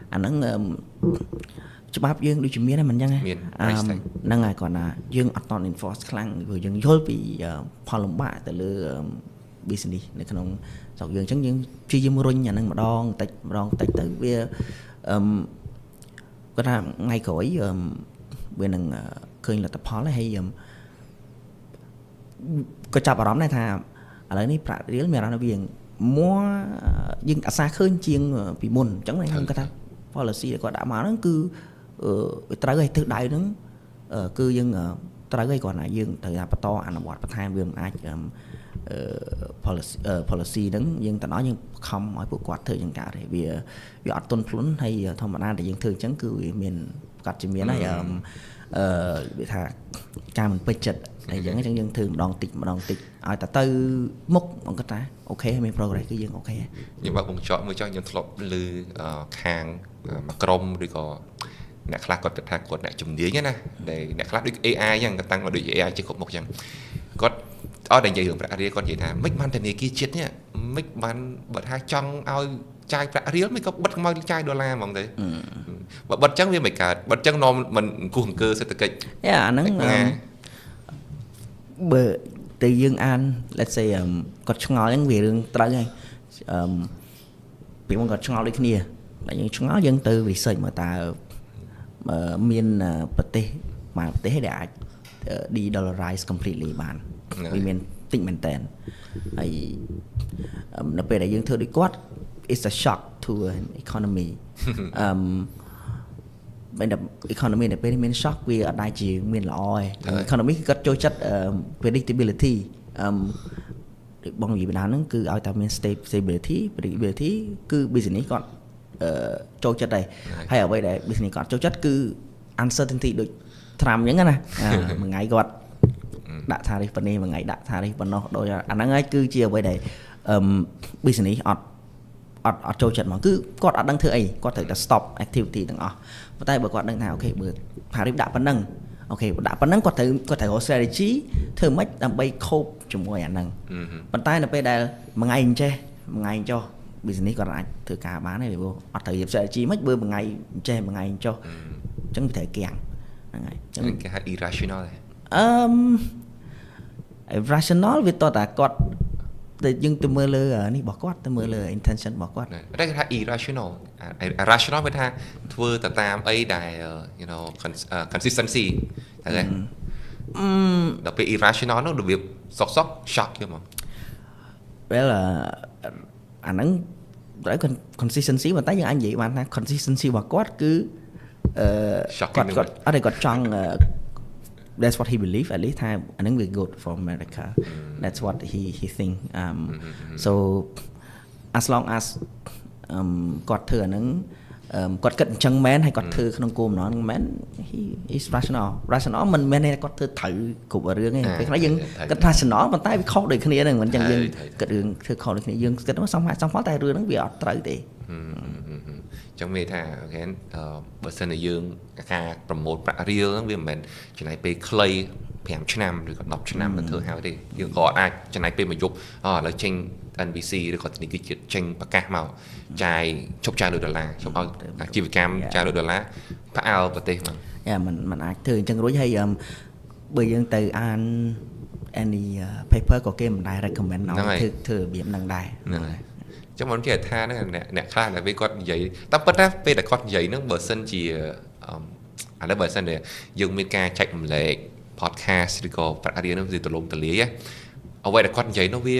anh nó chụp áp dương đi chụp miếng này mình nhang năng ngày còn là dương ở toàn enforce khang rồi dương dối bị phò lồng bạ từ lừa business này không sọc dương chẳng dương chi dương mua nhà năng mà đòn tách tới bia có ra ngay khỏi bên năng khơi là tập phó lại hay có chập ở đó này thà ở đây này phải riêng mẹ nó biển mua dương ở xa khơi chiêng bị buồn chẳng này không có ta policy có đã mà nó cứ trái gây thứ đại nó cứ dân trái gây còn lại dương thời gian bắt to ăn bọt bắt hai viên ai policy đứng nhưng ta nói nhưng không nói cuộc quạt thời gian cả thì vì ở tuần phun hay thông bản để dân thường chẳng cứ miền គាត់ជំនាញហើយវាថាការមិនពេញចិត្តអញ្ចឹងយើងធ្វើម្ដងតិចឲ្យតែទៅមុខបងគាត់ថាអូខេមាន progress គឺយើងអូខេខ្ញុំបើបងចော့មួយចော့ខ្ញុំធ្លាប់ឮខាងមួយក្រុមឬក៏អ្នកខ្លះគាត់គិតថាគាត់អ្នកជំនាញណាដែលអ្នកខ្លះដូច AI អញ្ចឹងគាត់តាំងមកដូច AI ជាគ្រប់មុខអញ្ចឹងគាត់អត់តែនិយាយរឿងប្រាក់រៀលគាត់និយាយថាមិនបានធនាគារជាតិនេះមិនបានបើថាចង់ឲ្យចាយប្រាក់រៀលមិនក៏បិទខ្មោចចាយដុល្លារហ្មងទៅបើបិទអញ្ចឹងវាមិនកើតបិទអញ្ចឹងនាំមិនអង្គុះអង្គើសេដ្ឋកិច្ចអាហ្នឹងបើតែយើងអាន let's say គាត់ឆ្ងល់ហ្នឹងវារឿងត្រូវហើយពីមកគាត់ឆ្ងល់ដូចគ្នាតែយើងឆ្ងល់យើងទៅ research មើលតើមានប្រទេសមួយប្រទេសដែលអាច de-dollarize completely បានវាមានតិចមែនតើហើយនៅពេលដែលយើងធ្វើដូចគាត់ it's a shock to an economy បើ economy នៅពេលមាន shock វាអត់ដែរជាមានល្អទេ economy គឺគាត់ចូលចិត្ត predictability បងនិយាយបណ្ដាហ្នឹងគឺឲ្យតែមាន stability predictability គឺ business គាត់ចូលចិត្តដែរហើយអ្វីដែល business គាត់ចូលចិត្តគឺ uncertainty ដូច Trump អញ្ចឹងណាមួយថ្ងៃគាត់ដាក់ tariff ប៉ុណ្នេះមួយថ្ងៃដាក់ tariff ប៉ុណ្ណោះដូចអាហ្នឹងហើយគឺជាអ្វីដែលbusiness អត់ចូលចិត្តមកគឺគាត់អត់ដឹងធ្វើអីគាត់ត្រូវតែ stop activity ទាំងអស់ប៉ុន្តែបើគាត់ដឹងថាអូខេបើ tariff ដាក់ប៉ុណ្ណឹងអូខេដាក់ប៉ុណ្ណឹងគាត់ត្រូវ strategy ធ្វើម៉េចដើម្បី cope ជាមួយអាហ្នឹងប៉ុន្តែនៅពេលដែលមួយថ្ងៃអញ្ចេះមួយថ្ងៃចុះ business គាត់អាចធ្វើការបានទេព្រោះអត់ត្រូវរៀប strategy មិនបើមួយថ្ងៃអញ្ចេះមួយថ្ងៃចុះអញ្ចឹងត្រូវគាំងហ្នឹងហើយអញ្ចឹងគេហៅ irrational ទេirrational វាតតែគាត់តែយើងទៅមើលលើនេះរបស់គាត់ទៅមើលលើ intention របស់គាត់តែគេថា irrational irrational វាថាធ្វើទៅតាមអីដែល you know consistency តែដល់ពេល irrational នោះរបៀបសុក shock យល់មក well អាហ្នឹងត្រូវ consistency ប៉ុន្តែយើងអាចនិយាយបានថា consistency របស់គាត់គឺគាត់អត់គាត់ចង់that's what he believe at least ថាអាហ្នឹងវា good for America that's what he think so as long as គាត់ធ្វើអាហ្នឹងគាត់គិតអញ្ចឹងមែនហើយគាត់ធ្វើក្នុងគោលបំណងហ្នឹងមែន he is rational មិនមែនថាគាត់ធ្វើត្រូវគ្រប់រឿងទេពេលខ្លះយើងគិត rational ប៉ុន្តែវាខុសដូចគ្នាហ្នឹងមិនអញ្ចឹងយើងគិតរឿងធ្វើខុសដូចគ្នាយើងគិតថាសំផលតែរឿងហ្នឹងវាអត់ត្រូវទេចឹងមានថាអូខេបើសិនជាយើងការប្រម៉ូទប្រាក់រៀលហ្នឹងវាមិនមែនចំណាយពេលខ្លី5ឆ្នាំឬក៏10ឆ្នាំទៅធ្វើហើយទេយើងក៏អាចចំណាយពេលមួយយប់ឥឡូវចេញ NBC ឬក៏ធនាគារជាតិចេញប្រកាសមកចាយឈប់ចាយ$1ឈប់ឲ្យអាជីវកម្មចាយ$1ផ្អើលប្រទេសមកมันអាចធ្វើអញ្ចឹងរួចហើយបើយើងទៅអាន any paper ក៏គេមិនដែរ recommend ឲ្យធ្វើរបៀបហ្នឹងដែរហ្នឹងហើយចឹងមិនជាថាហ្នឹងអ្នកខ្លះដែលពេលគាត់និយាយតែប៉ុន្តែពេលដែលគាត់និយាយហ្នឹងបើសិនជាឥឡូវបើសិនជាយើងមានការចែករំលែក podcast ឬក៏ប្រាក់រៀលហ្នឹងវាទលំទលាយអ្វីដែលគាត់និយាយនោះវា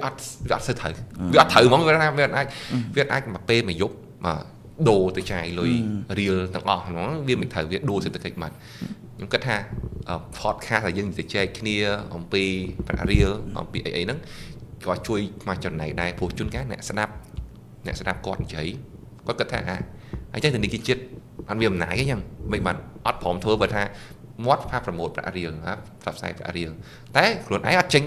អត់ស្ទើរត្រូវវាអត់ត្រូវហ្មងវាថាវាអាចមកពេលមួយយប់មកដូរទៅចាយលុយរៀលទាំងអស់ហ្មងវាមិនត្រូវវាដួលសេដ្ឋកិច្ចមកខ្ញុំគិតថា podcast ដែលយើងទៅចែកគ្នាអំពីប្រាក់រៀលអំពីអីហ្នឹងគាត់ជួយមកចំណែកដែរព្រោះជួនកាលអ្នកស្ដាប់គាត់និយាយគាត់គិតថាអញ្ចឹងធនាគារជាតិអត់មានអំណាចទេអញ្ចឹងមិនបានអត់ព្រមធ្វើបើថាមាត់ផាប្រម៉ូទប្រាក់រៀលផ្សព្វផ្សាយប្រាក់រៀលតែខ្លួនឯងអត់ចេញ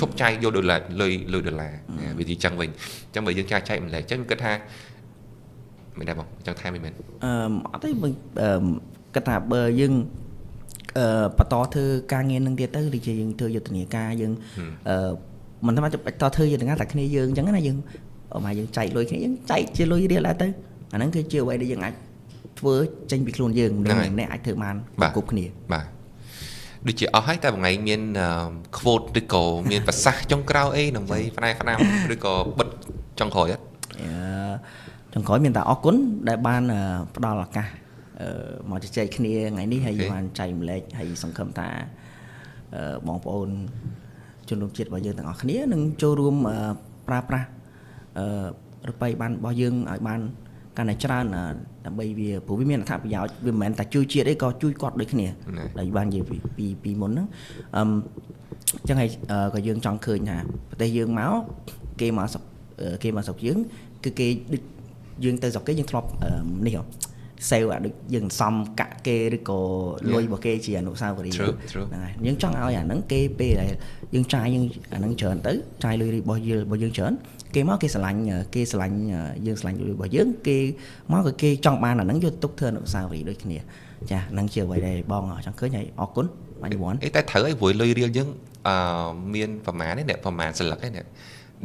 ឈប់ចាយយក$1លុយ$1វាទីចឹងវិញអញ្ចឹងបើយើងចែកម្លែកអញ្ចឹងគិតថាមិនដែរបងអញ្ចឹងថែមមិនមែនអត់ទេគិតថាបើយើងបន្តធ្វើការងារនឹងទៀតទៅដូចជាយើងធ្វើយុទ្ធនាការយើងមិនថាតធ្វើយុទ្ធនាការតែគ្នាយើងអញ្ចឹងណាយើងមកយើងចែកលុយគ្នាយើងចែកជាលុយរៀលដែរទៅអាហ្នឹងគឺជាអ្វីដែលយើងអាចធ្វើចេញពីខ្លួនយើងម្នាក់អាចធ្វើបានគ្រប់គ្នាបាទដូចជាអស់ហើយតែមួយថ្ងៃមាន quote ឬក៏មានប្រសាសន៍ចុងក្រោយអីដើម្បីផ្នែកឬក៏បិទចុងក្រោយចុងក្រោយមានតែអរគុណដែលបានផ្ដល់ឱកាសមកជជែកគ្នាថ្ងៃនេះហើយបានចែកម្លែកហើយសង្ឃឹមថាបងប្អូនជនរួមជាតិរបស់យើងទាំងអស់គ្នានឹងចូលរួមប្រើប្រាស់របាយបានរបស់យើងឲ្យបានកាន់តែច្រើនដើម្បីវាព្រោះវាមានអត្ថប្រយោជន៍វាមិនមែនតែជួយជាតិទេក៏ជួយគាត់ដូចគ្នាដែលបាននិយាយពីមុនហ្នឹងអញ្ចឹងហើយក៏យើងចង់ឃើញថាប្រទេសយើងមកគេមកស្រុកយើងគឺគេដូចយើងទៅស្រុកគេយើងធ្លាប់នេះ sale អាដូចយើងសំកាក់គេឬក៏លុយរបស់គេជាអនុស្សាវរីយ៍ True ហ្នឹងហើយយើងចង់ឲ្យអាហ្នឹងគេពេលដែលយើងចាយយើងអាហ្នឹងច្រើនទៅចាយលុយរបស់យើងច្រើនគេមកគេស្រឡាញ់យើងស្រឡាញ់លុយរបស់យើងគេមកក៏គេចង់បានអាហ្នឹងយកទុកធ្វើអនុស្សាវរីយ៍ដូចគ្នាចាហ្នឹងជាអ្វីដែលបងចង់ឃើញហើយអរគុណបាញ់វ័ន តែត្រូវឲ្យព្រួយលុយរៀលយើងមានប្រមាណនេះប្រមាណស្លឹកឯនេះ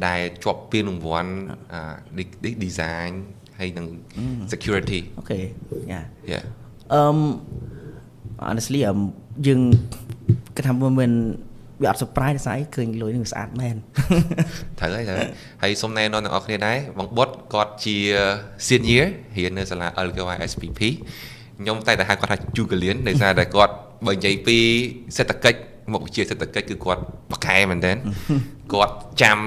ដែលជាប់ពានរង្វាន់design ហើយនឹង security អូខេយ៉ា yeah honestly យើងគិតថាមិនវាអត់ surprise ស្អីឃើញលុយនឹងស្អាតមែន ត្រូវហើយសុំណែនាំទាំងអស់គ្នាដែរបងបុតគាត់ជា senior រៀននៅសាលា LKY SPP ខ្ញុំតែហៅគាត់ថា Julian ដោយសារតែគាត់បើនិយាយពីសេដ្ឋកិច្ចមុខវិជ្ជាសេដ្ឋកិច្ចគឺគាត់ប៉ាកែមែនទែនគាត់ចាំ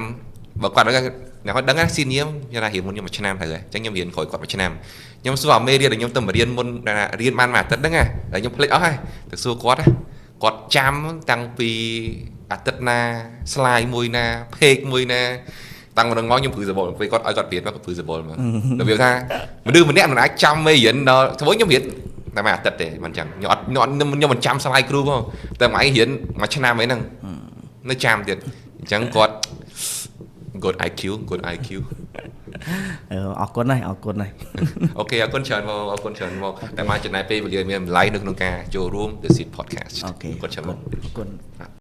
បើគាត់អ្នកគាត់ដឹងណា senior ខ្ញុំថារៀនមុនខ្ញុំមួយឆ្នាំត្រូវហើយអញ្ចឹងខ្ញុំរៀនក្រោយគាត់មួយឆ្នាំខ្ញុំសួរអាមេរៀនដែលខ្ញុំទៅរៀនមុនរៀនបានមួយអាទិត្យហ្នឹងតែខ្ញុំភ្លេចអស់ហើយទៅសួរគាត់គាត់ចាំតាំងពីអាទិត្យណា slide មួយណា page មួយណាតាំងពីនឹងមកខ្ញុំព្រឺសបល់ពេលគាត់ឲ្យគាត់រៀនមកព្រឺសបល់មករបៀបថាមនុស្សម្នាក់មិនអាចចាំមេរៀនដល់ធ្វើខ្ញុំរៀនតែមួយអាទិត្យទេមិនអញ្ចឹងខ្ញុំមិនចាំ slide គ្រូផងតែមួយរៀនមួយឆ្នាំអីហ្នឹងនៅចាំទៀតអញ្ចឹងគាត់ good IQ អរគុណណាស់អូខេអរគុណច្រើនមកតែមកចំណាយពេលវេលាមានតម្លៃនៅក្នុងការចូលរួម The Seed Podcast អូខេអរគុណ